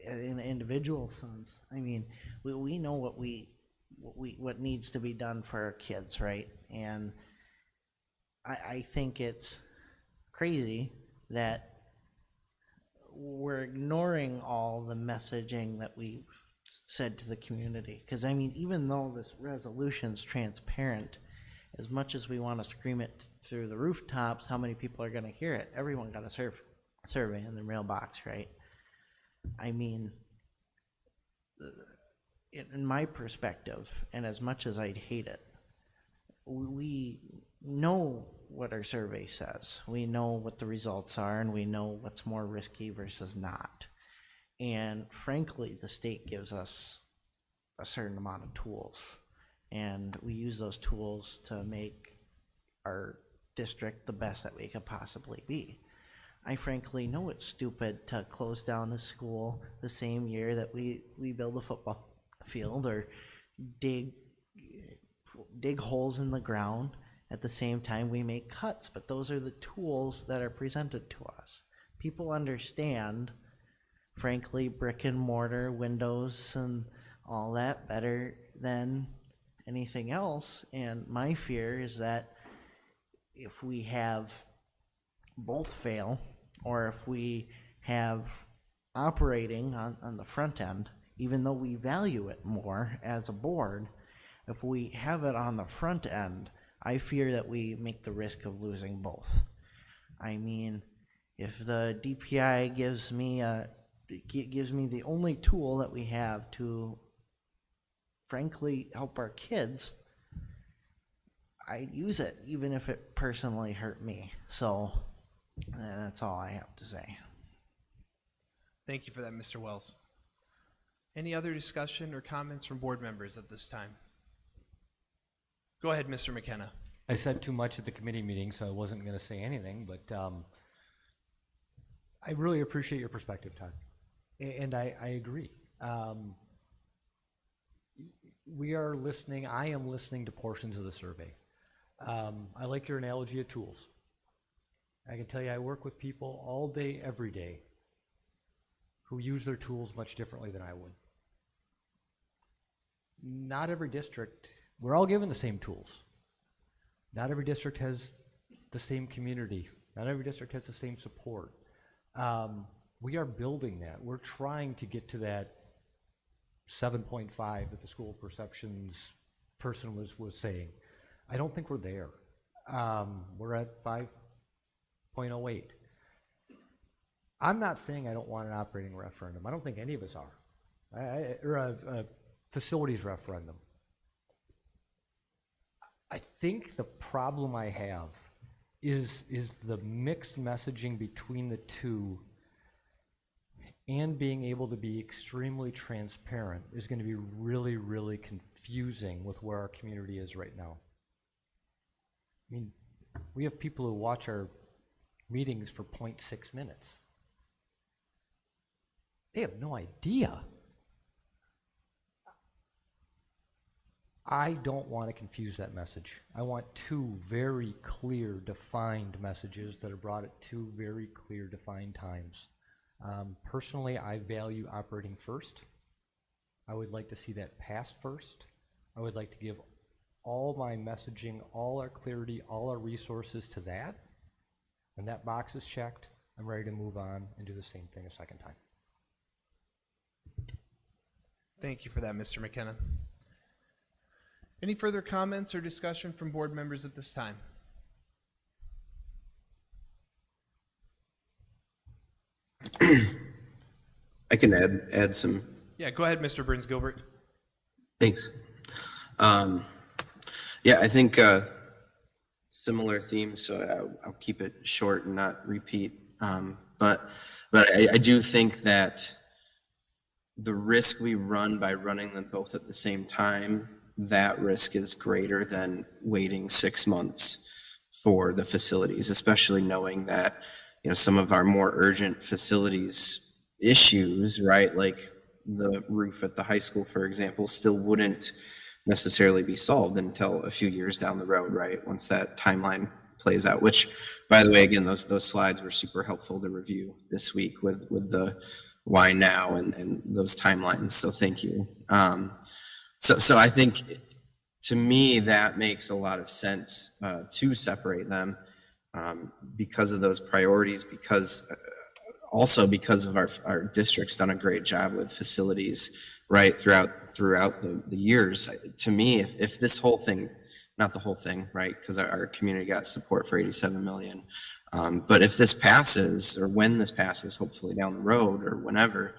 Speaker 10: in the individual sense. I mean, we know what needs to be done for our kids, right? And I think it's crazy that we're ignoring all the messaging that we've said to the community. Because I mean, even though this resolution's transparent, as much as we want to scream it through the rooftops, how many people are going to hear it? Everyone got a survey in their mailbox, right? I mean, in my perspective, and as much as I'd hate it, we know what our survey says. We know what the results are, and we know what's more risky versus not. And frankly, the state gives us a certain amount of tools, and we use those tools to make our district the best that we could possibly be. I frankly know it's stupid to close down the school the same year that we build a football field or dig holes in the ground at the same time we make cuts, but those are the tools that are presented to us. People understand, frankly, brick and mortar, windows and all that better than anything else, and my fear is that if we have both fail, or if we have operating on the front end, even though we value it more as a board, if we have it on the front end, I fear that we make the risk of losing both. I mean, if the DPI gives me the only tool that we have to frankly help our kids, I'd use it even if it personally hurt me. So that's all I have to say.
Speaker 1: Thank you for that, Mr. Wells. Any other discussion or comments from board members at this time? Go ahead, Mr. McKenna.
Speaker 8: I said too much at the committee meeting, so I wasn't going to say anything, but I really appreciate your perspective, Todd, and I agree. We are listening, I am listening to portions of the survey. I like your analogy of tools. I can tell you I work with people all day, every day, who use their tools much differently than I would. Not every district, we're all given the same tools. Not every district has the same community. Not every district has the same support. We are building that. We're trying to get to that 7.5 that the school perceptions person was saying. I don't think we're there. We're at 5.08. I'm not saying I don't want an operating referendum. I don't think any of us are. Or a facilities referendum. I think the problem I have is the mixed messaging between the two and being able to be extremely transparent is going to be really, really confusing with where our community is right now. I mean, we have people who watch our meetings for 0.6 minutes. They have no idea. I don't want to confuse that message. I want two very clear, defined messages that are brought at two very clear, defined times. Personally, I value operating first. I would like to see that pass first. I would like to give all my messaging, all our clarity, all our resources to that. When that box is checked, I'm ready to move on and do the same thing a second time.
Speaker 1: Thank you for that, Mr. McKenna. Any further comments or discussion from board members at this time?
Speaker 5: I can add some.
Speaker 1: Yeah, go ahead, Mr. Burns Gilbert.
Speaker 5: Thanks. Yeah, I think similar themes, so I'll keep it short and not repeat. But I do think that the risk we run by running them both at the same time, that risk is greater than waiting 6 months for the facilities, especially knowing that, you know, some of our more urgent facilities issues, right, like the roof at the high school, for example, still wouldn't necessarily be solved until a few years down the road, right, once that timeline plays out, which, by the way, again, those slides were super helpful to review this week with the why now and those timelines, so thank you. So I think, to me, that makes a lot of sense to separate them because of those priorities, because also because of our district's done a great job with facilities, right, throughout the years. To me, if this whole thing, not the whole thing, right, because our community got support for 87 million, but if this passes, or when this passes, hopefully down the road or whenever,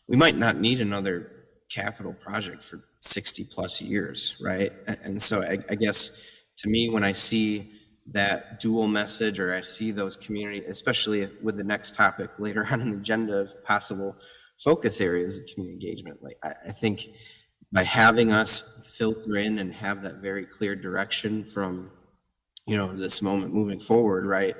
Speaker 5: we might not need another capital project for 60 plus years, right? And so I guess, to me, when I see that dual message, or I see those community, especially with the next topic later on in the agenda of possible focus areas of community engagement, like I think by having us filter in and have that very clear direction from, you know, this moment moving forward, right,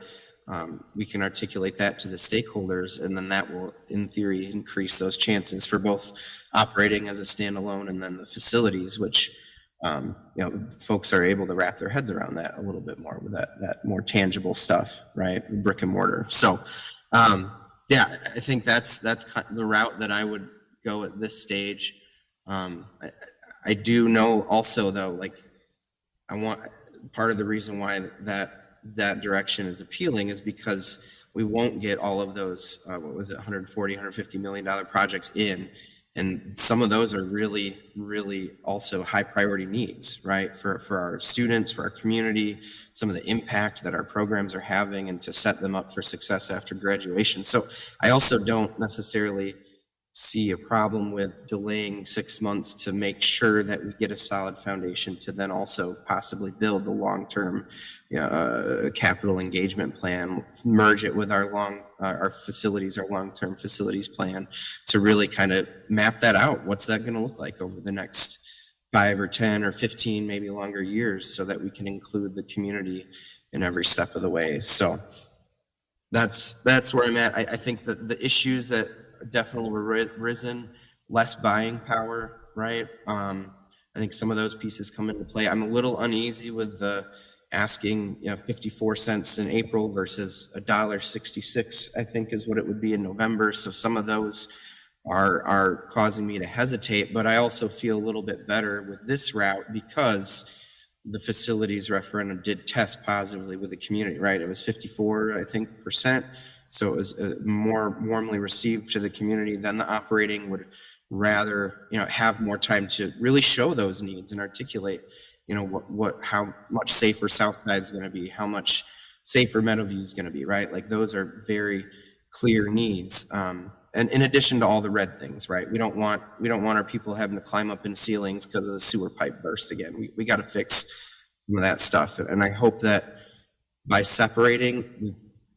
Speaker 5: we can articulate that to the stakeholders, and then that will, in theory, increase those chances for both operating as a standalone and then the facilities, which, you know, folks are able to wrap their heads around that a little bit more with that more tangible stuff, right, brick and mortar. So, yeah, I think that's kind of the route that I would go at this stage. I do know also, though, like, part of the reason why that direction is appealing is because we won't get all of those, what was it, 140, $150 million projects in. And some of those are really, really also high priority needs, right? For our students, for our community, some of the impact that our programs are having, and to set them up for success after graduation. So I also don't necessarily see a problem with delaying 6 months to make sure that we get a solid foundation to then also possibly build the long-term capital engagement plan, merge it with our facilities, our long-term facilities plan, to really kind of map that out. What's that going to look like over the next 5 or 10 or 15, maybe longer years, so that we can include the community in every step of the way. So that's where I'm at. I think that the issues that definitely were risen, less buying power, right? I think some of those pieces come into play. I'm a little uneasy with the asking, 54 cents in April versus $1.66, I think is what it would be in November. So some of those are causing me to hesitate, but I also feel a little bit better with this route because the facilities referendum did test positively with the community, right? It was 54, I think, percent. So it was more warmly received to the community than the operating would rather, have more time to really show those needs and articulate, how much safer Southside is going to be, how much safer Meadowview is going to be, right? Like those are very clear needs. And in addition to all the red things, right? We don't want our people having to climb up in ceilings because of the sewer pipe burst again. We got to fix some of that stuff. And I hope that by separating, we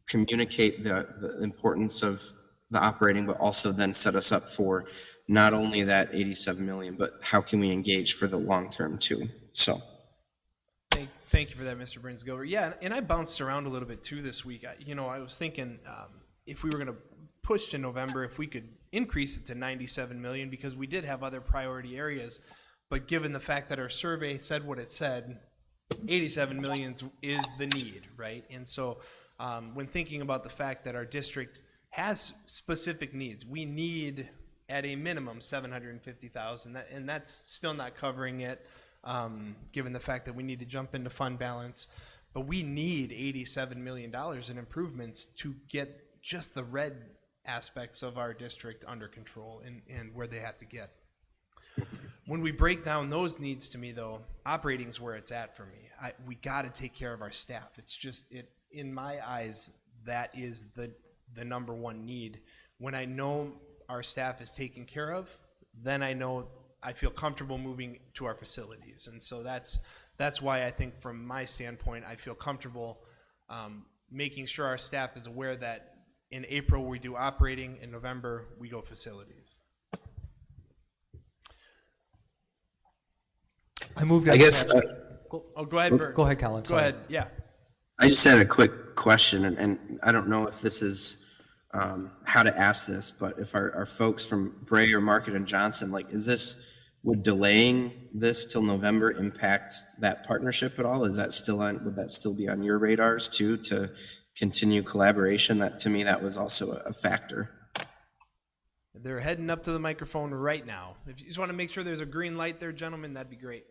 Speaker 5: communicate the importance of the operating, but also then set us up for not only that 87 million, but how can we engage for the long term too? So.
Speaker 1: Thank you for that, Mr. Brinsgilbert. Yeah, and I bounced around a little bit too this week. I was thinking if we were going to push to November, if we could increase it to 97 million, because we did have other priority areas, but given the fact that our survey said what it said, 87 million is the need, right? And so when thinking about the fact that our district has specific needs, we need at a minimum 750,000, and that's still not covering it, given the fact that we need to jump into fund balance, but we need $87 million in improvements to get just the red aspects of our district under control and where they have to get. When we break down those needs, to me though, operating's where it's at for me. We got to take care of our staff. It's just, in my eyes, that is the number one need. When I know our staff is taken care of, then I feel comfortable moving to our facilities. And so that's why I think from my standpoint, I feel comfortable making sure our staff is aware that in April we do operating, in November we go facilities.
Speaker 8: I moved.
Speaker 5: I guess.
Speaker 1: Go ahead, Bert.
Speaker 8: Go ahead, Colin.
Speaker 1: Go
Speaker 8: Sorry.
Speaker 1: ahead. Yeah.
Speaker 5: I just had a quick question, and I don't know if this is how to ask this, but if our folks from Bray or Market and Johnson, would delaying this till November impact that partnership at all? Would that still be on your radars too, to continue collaboration? That, to me, that was also a factor.
Speaker 1: They're heading up to the microphone right now. If you just want to make sure there's a green light there, gentlemen, that'd be great.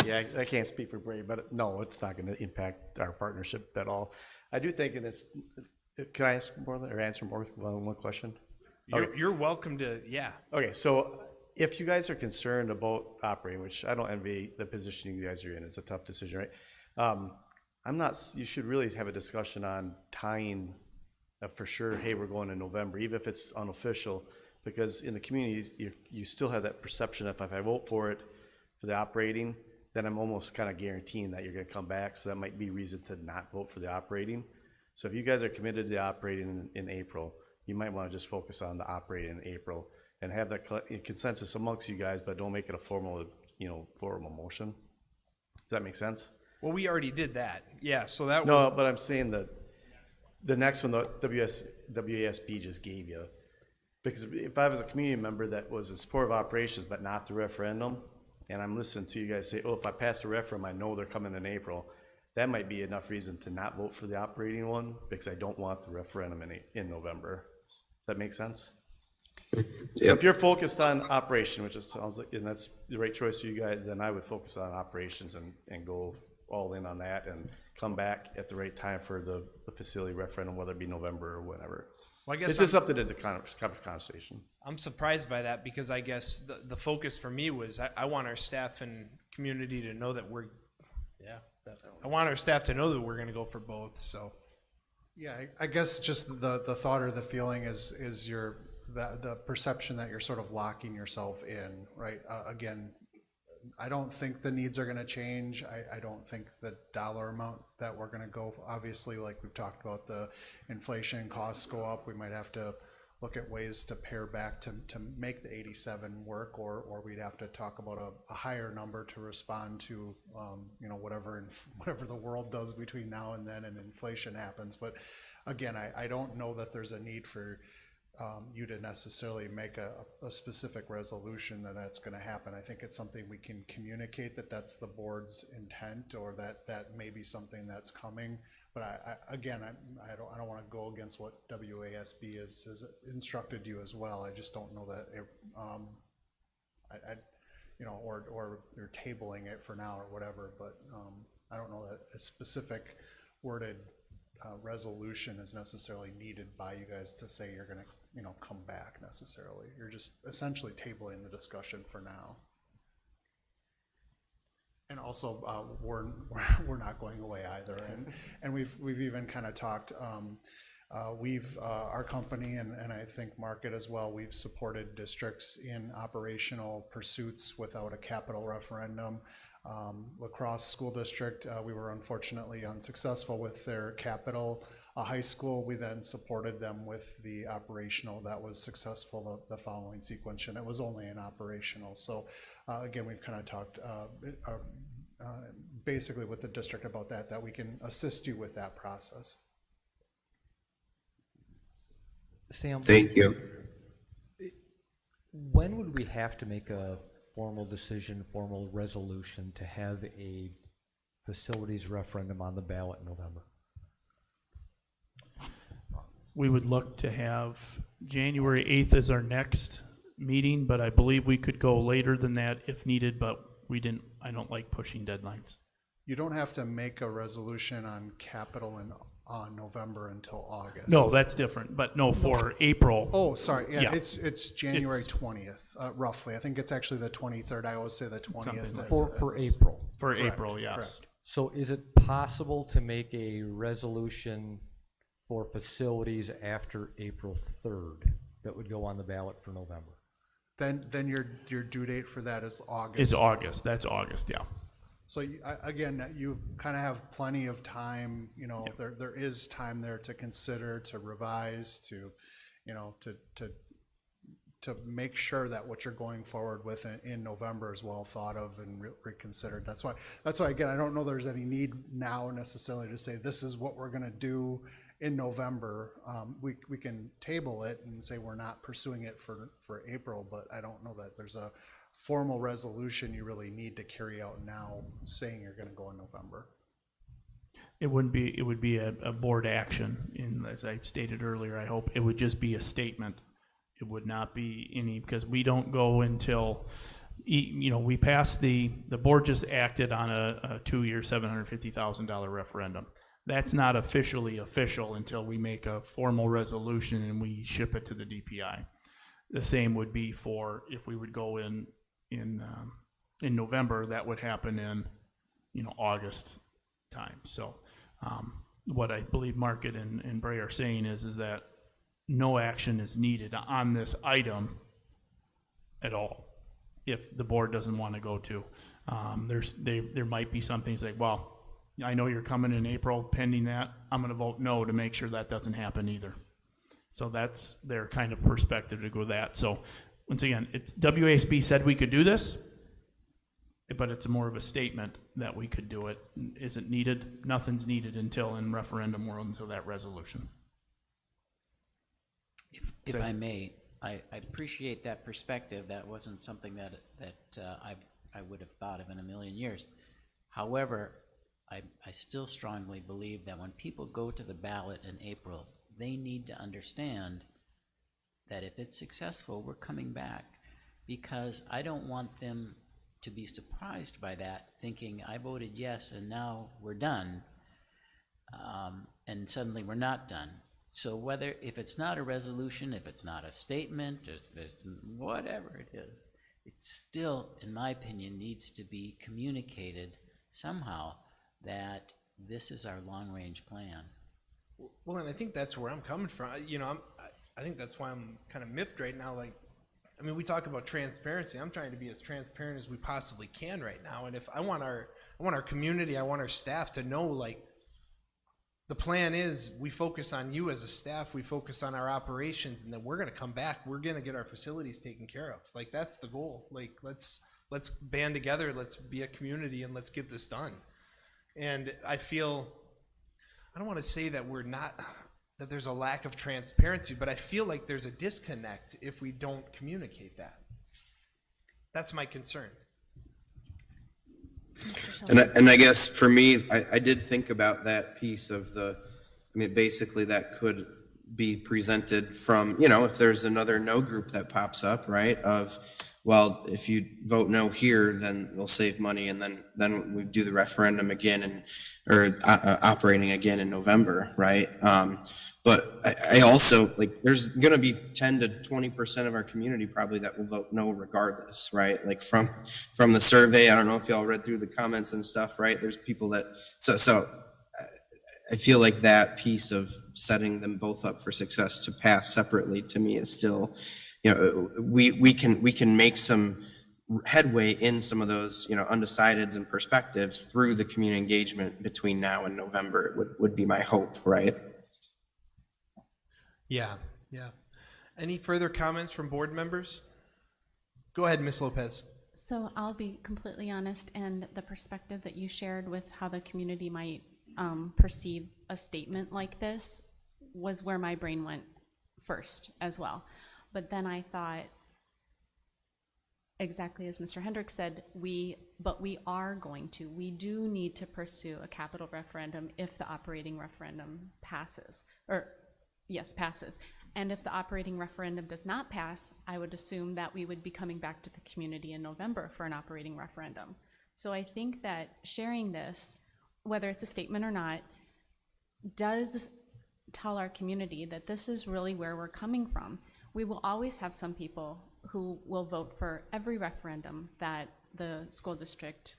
Speaker 6: Yeah, I can't speak for Bray, but no, it's not going to impact our partnership at all. I do think, and can I ask more or answer more than one question?
Speaker 1: You're welcome to, yeah.
Speaker 6: Okay, so if you guys are concerned about operating, which I don't envy the position you guys are in, it's a tough decision, right? You should really have a discussion on tying for sure, hey, we're going in November, even if it's unofficial, because in the communities, you still have that perception if I vote for it, for the operating, then I'm almost kind of guaranteeing that you're going to come back. So that might be reason to not vote for the operating. So if you guys are committed to the operating in April, you might want to just focus on the operating in April and have that consensus amongst you guys, but don't make it a formal motion. Does that make sense?
Speaker 1: Well, we already did that. Yeah, so that was...
Speaker 6: No, but I'm saying that the next one, the WASB just gave you. Because if I was a community member that was in support of operations but not the referendum, and I'm listening to you guys say, oh, if I pass the referendum, I know they're coming in April, that might be enough reason to not vote for the operating one, because I don't want the referendum in November. Does that make sense?
Speaker 5: Yep.
Speaker 6: So if you're focused on operation, which it sounds like, and that's the right choice for you guys, then I would focus on operations and go all in on that and come back at the right time for the facility referendum, whether it be November or whatever.
Speaker 1: Well, I guess
Speaker 6: it's just up to the conversation.
Speaker 1: I'm surprised by that, because I guess the focus for me was I want our staff and community to know that I want our staff to know that we're going to go for both. So,
Speaker 11: yeah, I guess just the thought or the feeling is the perception that you're sort of locking yourself in, right? Again, I don't think the needs are going to change. I don't think the dollar amount that we're going to go, obviously, like we've talked about, the inflation costs go up. We might have to look at ways to pare back to make the 87 work, or we'd have to talk about a higher number to respond to whatever the world does between now and then and inflation happens. But again, I don't know that there's a need for you to necessarily make a specific resolution that that's going to happen. I think it's something we can communicate that that's the board's intent, or that may be something that's coming. But I don't want to go against what WASB has instructed you as well. I just don't know that or you're tabling it for now or whatever. But I don't know that a specific worded resolution is necessarily needed by you guys to say you're going to come back necessarily. You're just essentially tabling the discussion for now. And also, we're not going away either, and we've even kind of talked. Our company and I think Market as well. We've supported districts in operational pursuits without a capital referendum. La Crosse School District, we were unfortunately unsuccessful with their capital high school. We then supported them with the operational that was successful the following sequence, and it was only an operational. So again, we've kind of talked basically with the district about that we can assist you with that process.
Speaker 8: Sam,
Speaker 5: Thank you.
Speaker 8: when would we have to make a formal decision, formal resolution to have a facilities referendum on the ballot in November?
Speaker 2: We would look to have January 8th as our next meeting, but I believe we could go later than that if needed, but I don't like pushing deadlines.
Speaker 11: You don't have to make a resolution on capital on November until August.
Speaker 2: No, that's different, but no, for April.
Speaker 11: Oh, sorry. Yeah,
Speaker 2: Yeah.
Speaker 11: it's January 20th, roughly. I think it's actually the 23rd. I always say the 20th.
Speaker 2: Something
Speaker 8: For April.
Speaker 2: For
Speaker 11: Correct,
Speaker 2: April, yes.
Speaker 11: correct.
Speaker 8: So is it possible to make a resolution for facilities after April 3rd that would go on the ballot for November?
Speaker 11: Then your due date for that is August.
Speaker 2: It's August, that's August, yeah.
Speaker 11: So again, you kind of have plenty of time. There is time there to consider, to revise, to make sure that what you're going forward with in November is well thought of and reconsidered. That's why again, I don't know there's any need now necessarily to say this is what we're going to do in November. We can table it and say we're not pursuing it for April, but I don't know that there's a formal resolution you really need to carry out now saying you're going to go in November.
Speaker 2: It would be a board action, as I stated earlier. I hope it would just be a statement. It would not be any, because we don't go until, we passed the board just acted on a 2-year, $750,000 referendum. That's not officially official until we make a formal resolution and we ship it to the DPI. The same would be for if we would go in November. That would happen in August time. So what I believe Market and Bray are saying is that no action is needed on this item at all if the board doesn't want to go to. There might be some things like, well, I know you're coming in April, pending that, I'm going to vote no to make sure that doesn't happen either. So that's their kind of perspective to go that. So once again, it's WASB said we could do this, but it's more of a statement that we could do it. Is it needed? Nothing's needed until in referendum world, until that resolution.
Speaker 3: If I may, I appreciate that perspective. That wasn't something that I would have thought of in a million years. However, I still strongly believe that when people go to the ballot in April, they need to understand that if it's successful, we're coming back, because I don't want them to be surprised by that, thinking I voted yes and now we're done, and suddenly we're not done. So if it's not a resolution, if it's not a statement, if it's whatever it is, it still, in my opinion, needs to be communicated somehow that this is our long-range plan.
Speaker 1: Well, and I think that's where I'm coming from. I think that's why I'm kind of miffed right now. We talk about transparency. I'm trying to be as transparent as we possibly can right now. And if I want our community, I want our staff to know, the plan is we focus on you as a staff, we focus on our operations, and then we're going to come back. We're going to get our facilities taken care of. That's the goal. Let's band together. Let's be a community and let's get this done. And I feel, I don't want to say that we're not, that there's a lack of transparency, but I feel like there's a disconnect if we don't communicate that. That's my concern.
Speaker 5: And I guess for me, I did think about that piece of basically that could be presented from, if there's another no group that pops up, right? Well, if you vote no here, then they'll save money, and then we do the referendum again or operating again in November, right? But I also, there's going to be 10 to 20% of our community probably that will vote no regardless, right? Like from the survey, I don't know if y'all read through the comments and stuff, right? There's people that, so I feel like that piece of setting them both up for success to pass separately to me is still, we can make some headway in some of those, undecideds and perspectives through the community engagement between now and November would be my hope, right?
Speaker 1: Yeah. Any further comments from board members? Go ahead, Ms. Lopez.
Speaker 4: So I'll be completely honest, and the perspective that you shared with how the community might perceive a statement like this was where my brain went first as well. But then I thought, exactly as Mr. Hendricks said, we do need to pursue a capital referendum if the operating referendum passes. And if the operating referendum does not pass, I would assume that we would be coming back to the community in November for an operating referendum. So I think that sharing this, whether it's a statement or not, does tell our community that this is really where we're coming from. We will always have some people who will vote for every referendum that the school district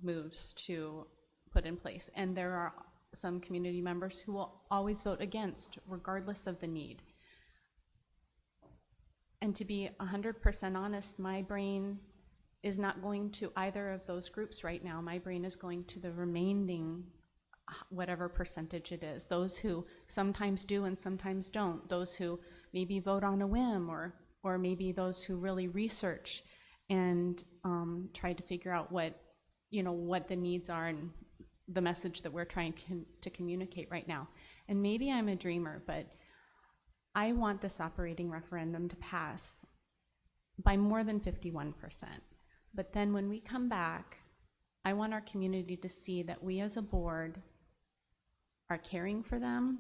Speaker 4: moves to put in place. And there are some community members who will always vote against, regardless of the need. And to be 100% honest, my brain is not going to either of those groups right now. My brain is going to the remaining, whatever percentage it is, those who sometimes do and sometimes don't, those who maybe vote on a whim, or maybe those who really research and try to figure out what the needs are and the message that we're trying to communicate right now. And maybe I'm a dreamer, but I want this operating referendum to pass by more than 51%. But then when we come back, I want our community to see that we as a board are caring for them,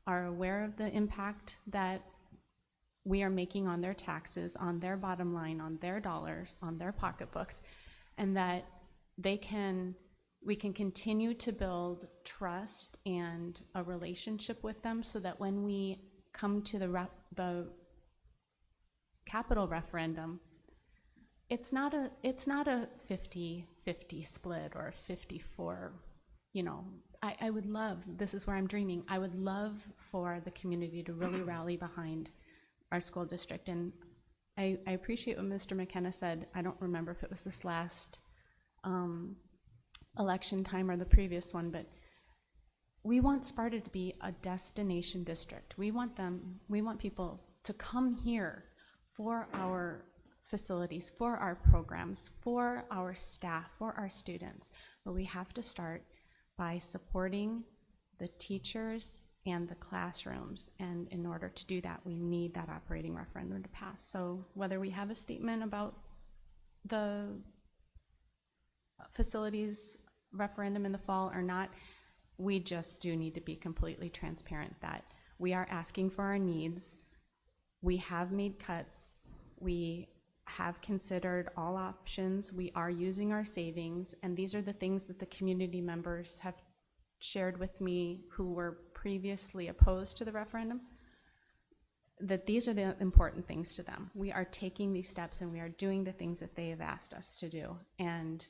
Speaker 4: are aware of the impact that we are making on their taxes, on their bottom line, on their dollars, on their pocketbooks, and that we can continue to build trust and a relationship with them, so that when we come to the capital referendum, it's not a 50-50 split or a 54, I would love, this is where I'm dreaming, I would love for the community to really rally behind our school district. And I appreciate what Mr. McKenna said. I don't remember if it was this last election time or the previous one, but we want Sparta to be a destination district. We want people to come here for our facilities, for our programs, for our staff, for our students. But we have to start by supporting the teachers and the classrooms. And in order to do that, we need that operating referendum to pass. So whether we have a statement about the facilities referendum in the fall or not, we just do need to be completely transparent that we are asking for our needs. We have made cuts. We have considered all options. We are using our savings, and these are the things that the community members have shared with me who were previously opposed to the referendum, that these are the important things to them. We are taking these steps and we are doing the things that they have asked us to do, and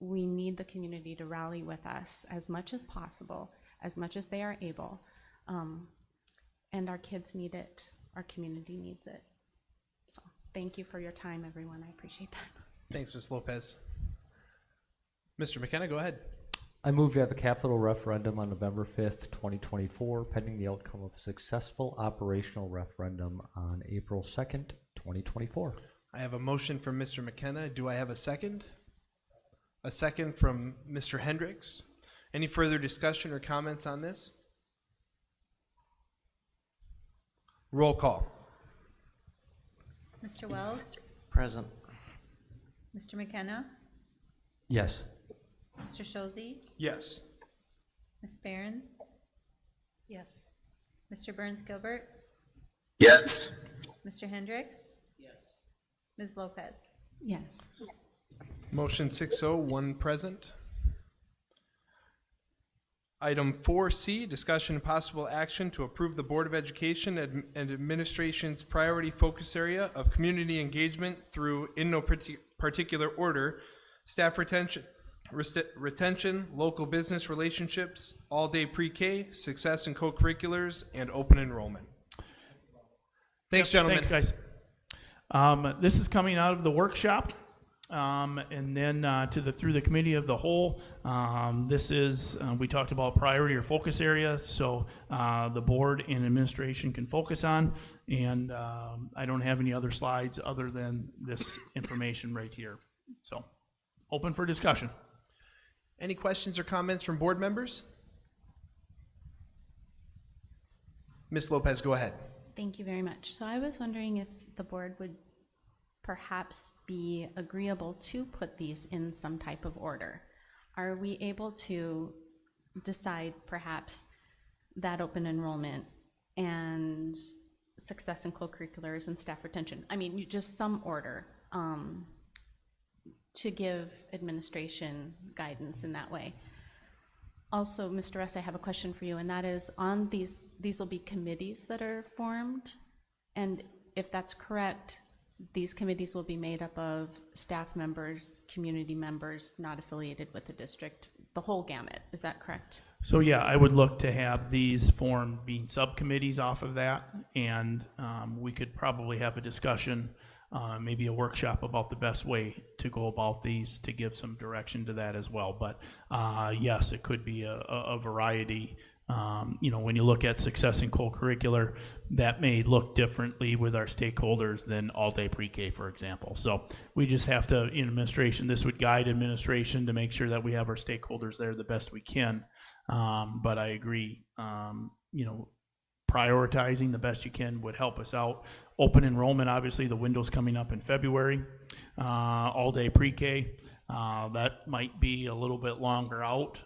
Speaker 4: we need the community to rally with us as much as possible, as much as they are able. And our kids need it, our community needs it. So thank you for your time, everyone. I appreciate that.
Speaker 1: Thanks, Ms. Lopez. Mr. McKenna, go ahead.
Speaker 8: I move to have a capital referendum on November 5th, 2024, pending the outcome of a successful operational referendum on April 2nd, 2024.
Speaker 1: I have a motion from Mr. McKenna. Do I have a second? A second from Mr. Hendricks. Any further discussion or comments on this? Roll call.
Speaker 9: Mr. Wells,
Speaker 10: Present.
Speaker 9: Mr. McKenna,
Speaker 8: Yes.
Speaker 9: Mr. Shozi,
Speaker 1: Yes.
Speaker 9: Ms. Behrens? Yes. Mr. Burns Gilbert,
Speaker 5: Yes.
Speaker 9: Mr. Hendricks? Yes. Ms. Lopez?
Speaker 4: Yes.
Speaker 1: Motion 6-0, one present. Item 4C, discussion and possible action to approve the Board of Education and Administration's priority focus area of community engagement through, in no particular order, staff retention, local business relationships, all-day pre-K, success and co-curriculars, and open enrollment. Thanks, gentlemen.
Speaker 2: Thanks, guys. This is coming out of the workshop, and then through the committee of the whole. This is we talked about priority or focus area, so the board and administration can focus on. And I don't have any other slides other than this information right here. So, open for discussion.
Speaker 1: Any questions or comments from board members? Ms. Lopez, go ahead.
Speaker 4: Thank you very much. So I was wondering if the board would perhaps be agreeable to put these in some type of order. Are we able to decide perhaps that open enrollment and success and co-curriculars and staff retention? I mean, just some order to give administration guidance in that way. Also, Mr. Russ, I have a question for you, and that is on these will be committees that are formed, and if that's correct, these committees will be made up of staff members, community members, not affiliated with the district, the whole gamut. Is that correct?
Speaker 2: So yeah, I would look to have these formed being subcommittees off of that, and we could probably have a discussion, maybe a workshop about the best way to go about these to give some direction to that as well. But yes, it could be a variety. When you look at success and co-curricular, that may look differently with our stakeholders than all-day pre-K, for example. So we just have to, in administration, this would guide administration to make sure that we have our stakeholders there the best we can. But I agree, prioritizing the best you can would help us out. Open enrollment, obviously, the window's coming up in February. All-day pre-K, that might be a little bit longer out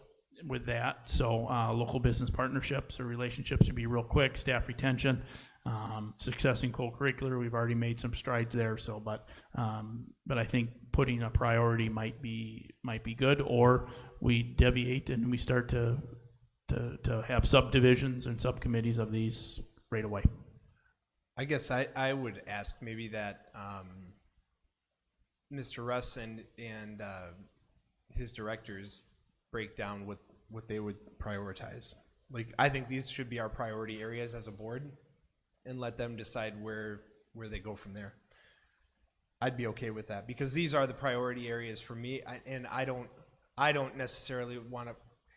Speaker 2: with that. So local business partnerships or relationships would be real quick. Staff retention, success in co-curricular, we've already made some strides there. So, but I think putting a priority might be good, or we deviate and we start to have subdivisions and subcommittees of these right away.
Speaker 1: I guess I would ask maybe that Mr. Russ and his directors break down what they would prioritize. Like, I think these should be our priority areas as a board, and let them decide where they go from there. I'd be okay with that, because these are the priority areas for me, and I don't necessarily want to.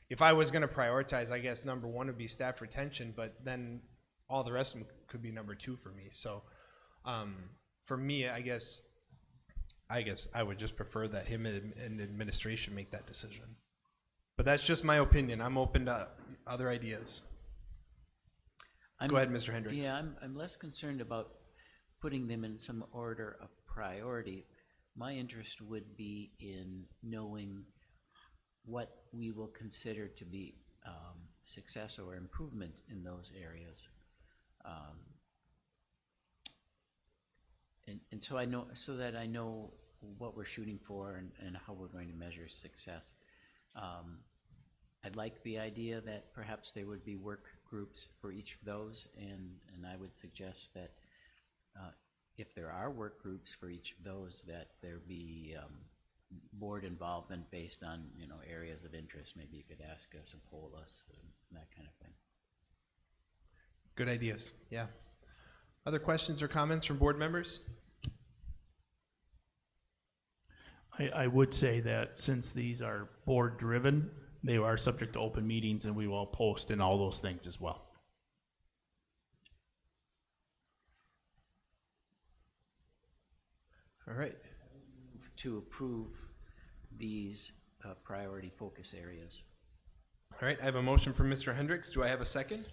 Speaker 1: If I was going to prioritize, I guess number one would be staff retention, but then all the rest of them could be number two for me. So for me, I guess I would just prefer that him and administration make that decision. But that's just my opinion. I'm open to other ideas. Go ahead, Mr. Hendricks.
Speaker 3: Yeah, I'm less concerned about putting them in some order of priority. My interest would be in knowing what we will consider to be success or improvement in those areas. And so that I know what we're shooting for and how we're going to measure success. I'd like the idea that perhaps there would be work groups for each of those, and I would suggest that if there are work groups for each of those, that there be board involvement based on areas of interest. Maybe you could ask us and poll us and that kind of thing.
Speaker 1: Good ideas. Yeah. Other questions or comments from board members?
Speaker 2: I would say that since these are board driven, they are subject to open meetings, and we will post and all those things as well.
Speaker 1: All right.
Speaker 3: To approve these priority focus areas.
Speaker 1: All right. I have a motion from Mr. Hendricks. Do I have a second?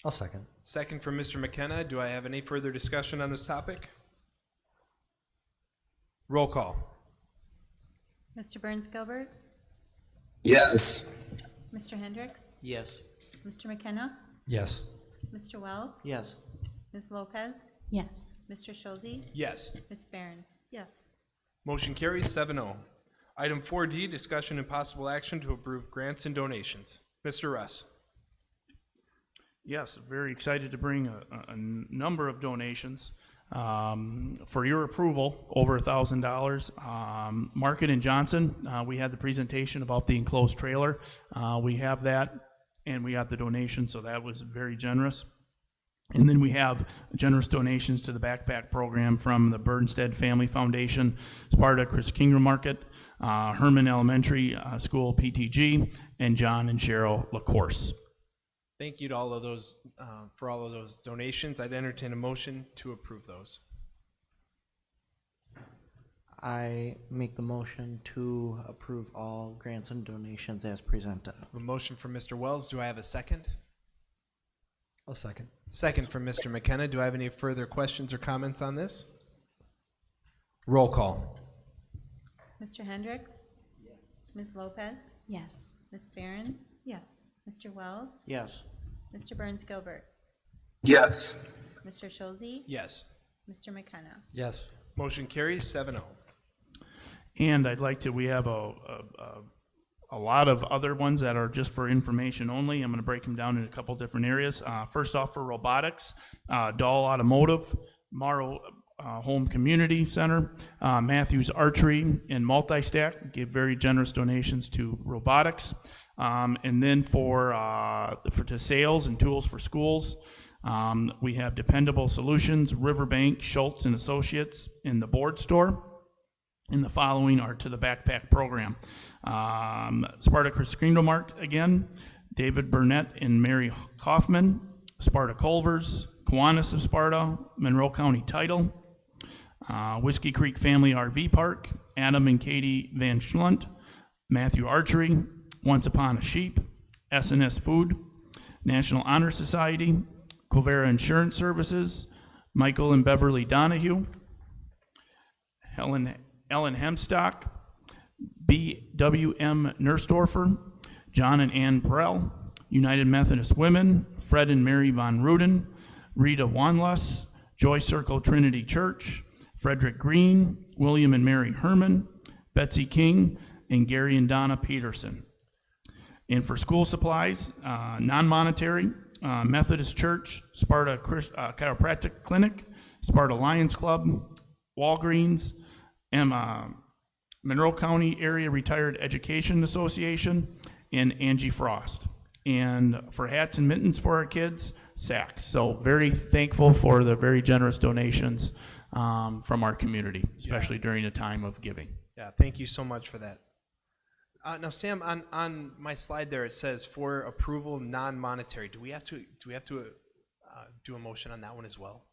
Speaker 8: I'll second.
Speaker 1: Second from Mr. McKenna. Do I have any further discussion on this topic? Roll call.
Speaker 9: Mr. Burns Gilbert,
Speaker 5: Yes.
Speaker 9: Mr. Hendricks,
Speaker 3: Yes.
Speaker 9: Mr. McKenna,
Speaker 8: Yes.
Speaker 9: Mr. Wells,
Speaker 10: Yes.
Speaker 9: Ms. Lopez,
Speaker 4: Yes.
Speaker 9: Mr. Schulze,
Speaker 1: Yes.
Speaker 9: Ms. Behrens.
Speaker 4: Yes.
Speaker 1: Motion carries 7-0. Item 4D, discussion and possible action to approve grants and donations. Mr. Russ.
Speaker 2: Yes, very excited to bring a number of donations for your approval, over $1,000. Market and Johnson, we had the presentation about the enclosed trailer. We have that, and we got the donation, so that was very generous. And then we have generous donations to the backpack program from the Bernstead Family Foundation, Sparta Chris Kingram Market, Herman Elementary School PTG, and John and Cheryl LaCourse.
Speaker 1: Thank you to all of those, for all of those donations. I'd entertain a motion to approve those.
Speaker 10: I make the motion to approve all grants and donations as presented.
Speaker 1: A motion from Mr. Wells. Do I have a second?
Speaker 8: I'll second.
Speaker 1: Second from Mr. McKenna. Do I have any further questions or comments on this? Roll call.
Speaker 9: Mr. Hendricks? Yes. Ms. Lopez?
Speaker 4: Yes.
Speaker 9: Ms. Behrens?
Speaker 4: Yes.
Speaker 9: Mr. Wells?
Speaker 10: Yes.
Speaker 9: Mr. Burns Gilbert?
Speaker 5: Yes.
Speaker 9: Mr. Schulze?
Speaker 1: Yes.
Speaker 9: Mr. McKenna?
Speaker 8: Yes.
Speaker 1: Motion carries 7-0.
Speaker 2: And I'd like to, we have a lot of other ones that are just for information only. I'm going to break them down in a couple different areas. First off, for robotics, Dahl Automotive, Morrow Home Community Center, Matthews Archery, and Multistack gave very generous donations to robotics. And then to sales and tools for schools, we have Dependable Solutions, Riverbank, Schultz and Associates in the board store. And the following are to the backpack program. Sparta Criscrindo Mark again, David Burnett and Mary Kaufman, Sparta Culvers, Kiwanis of Sparta, Monroe County Title, Whiskey Creek Family RV Park, Adam and Katie Van Schlunt, Matthew Archery, Once Upon a Sheep, S&S Food, National Honor Society, Covera Insurance Services, Michael and Beverly Donahue, Ellen Hemstock, B.W.M. Nursdorfer, John and Ann Perel, United Methodist Women, Fred and Mary Von Ruden, Rita Wanlus, Joy Circle Trinity Church, Frederick Green, William and Mary Herman, Betsy King, and Gary and Donna Peterson. And for school supplies, non-monetary, Methodist Church, Sparta Chiropractic Clinic, Sparta Lions Club, Walgreens, Monroe County Area Retired Education Association, and Angie Frost. And for hats and mittens for our kids, Saks. So very thankful for the very generous donations from our community, especially during a time of giving.
Speaker 1: Yeah, thank you so much for that. Now, Sam, on my slide there, it says for approval non-monetary. Do we have to do a motion on that one as well?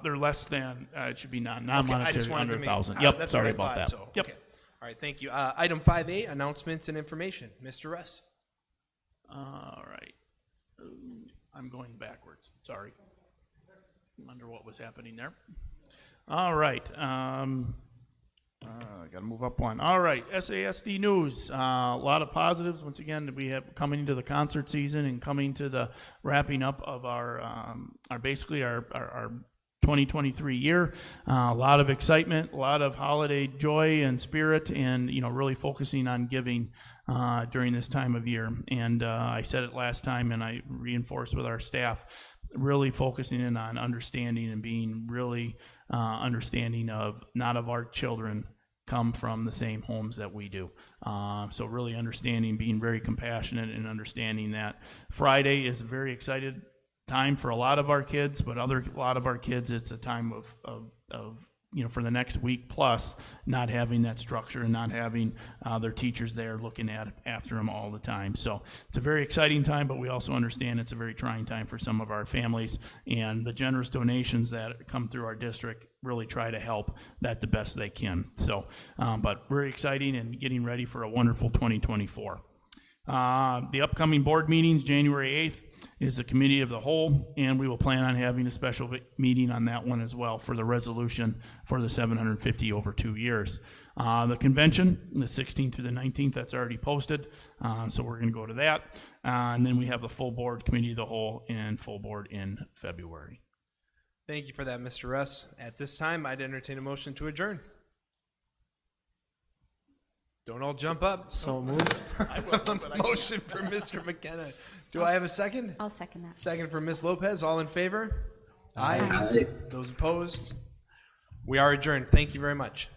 Speaker 2: They're less than, it should be
Speaker 1: Okay, I
Speaker 2: non-monetary,
Speaker 1: just wanted
Speaker 2: under
Speaker 1: to make,
Speaker 2: 1,000. Yep,
Speaker 1: that's
Speaker 2: sorry
Speaker 1: what I
Speaker 2: about
Speaker 1: thought,
Speaker 2: that.
Speaker 1: So,
Speaker 2: Yep.
Speaker 1: okay. All right, thank you. Item 5A, announcements and information. Mr. Russ.
Speaker 2: All right. I'm going backwards, sorry. Wonder what was happening there. All right. I got to move up one. All right, SASD news. A lot of positives. Once again, we have coming into the concert season and coming to the wrapping up of our basically our 2023 year. A lot of excitement, a lot of holiday joy and spirit, and really focusing on giving during this time of year. And I said it last time, and I reinforced with our staff, really focusing in on understanding and being really understanding of not of our children come from the same homes that we do. So really understanding, being very compassionate and understanding that Friday is a very excited time for a lot of our kids, but a lot of our kids, it's a time of for the next week plus, not having that structure and not having their teachers there looking after them all the time. So it's a very exciting time, but we also understand it's a very trying time for some of our families, and the generous donations that come through our district really try to help that the best they can. So, but very exciting and getting ready for a wonderful 2024. The upcoming board meetings, January 8th, is the committee of the whole, and we will plan on having a special meeting on that one as well for the resolution for the 750 over 2 years. The convention, the 16th through the 19th, that's already posted, so we're going to go to that. And then we have the full board, committee of the whole, and full board in February.
Speaker 1: Thank you for that, Mr. Russ. At this time, I'd entertain a motion to adjourn. Don't all jump up.
Speaker 10: So moved.
Speaker 1: Motion for Mr. McKenna. Do I have a second?
Speaker 4: I'll second that.
Speaker 1: Second for Ms. Lopez. All in favor? Aye. Those opposed? We are adjourned. Thank you very much.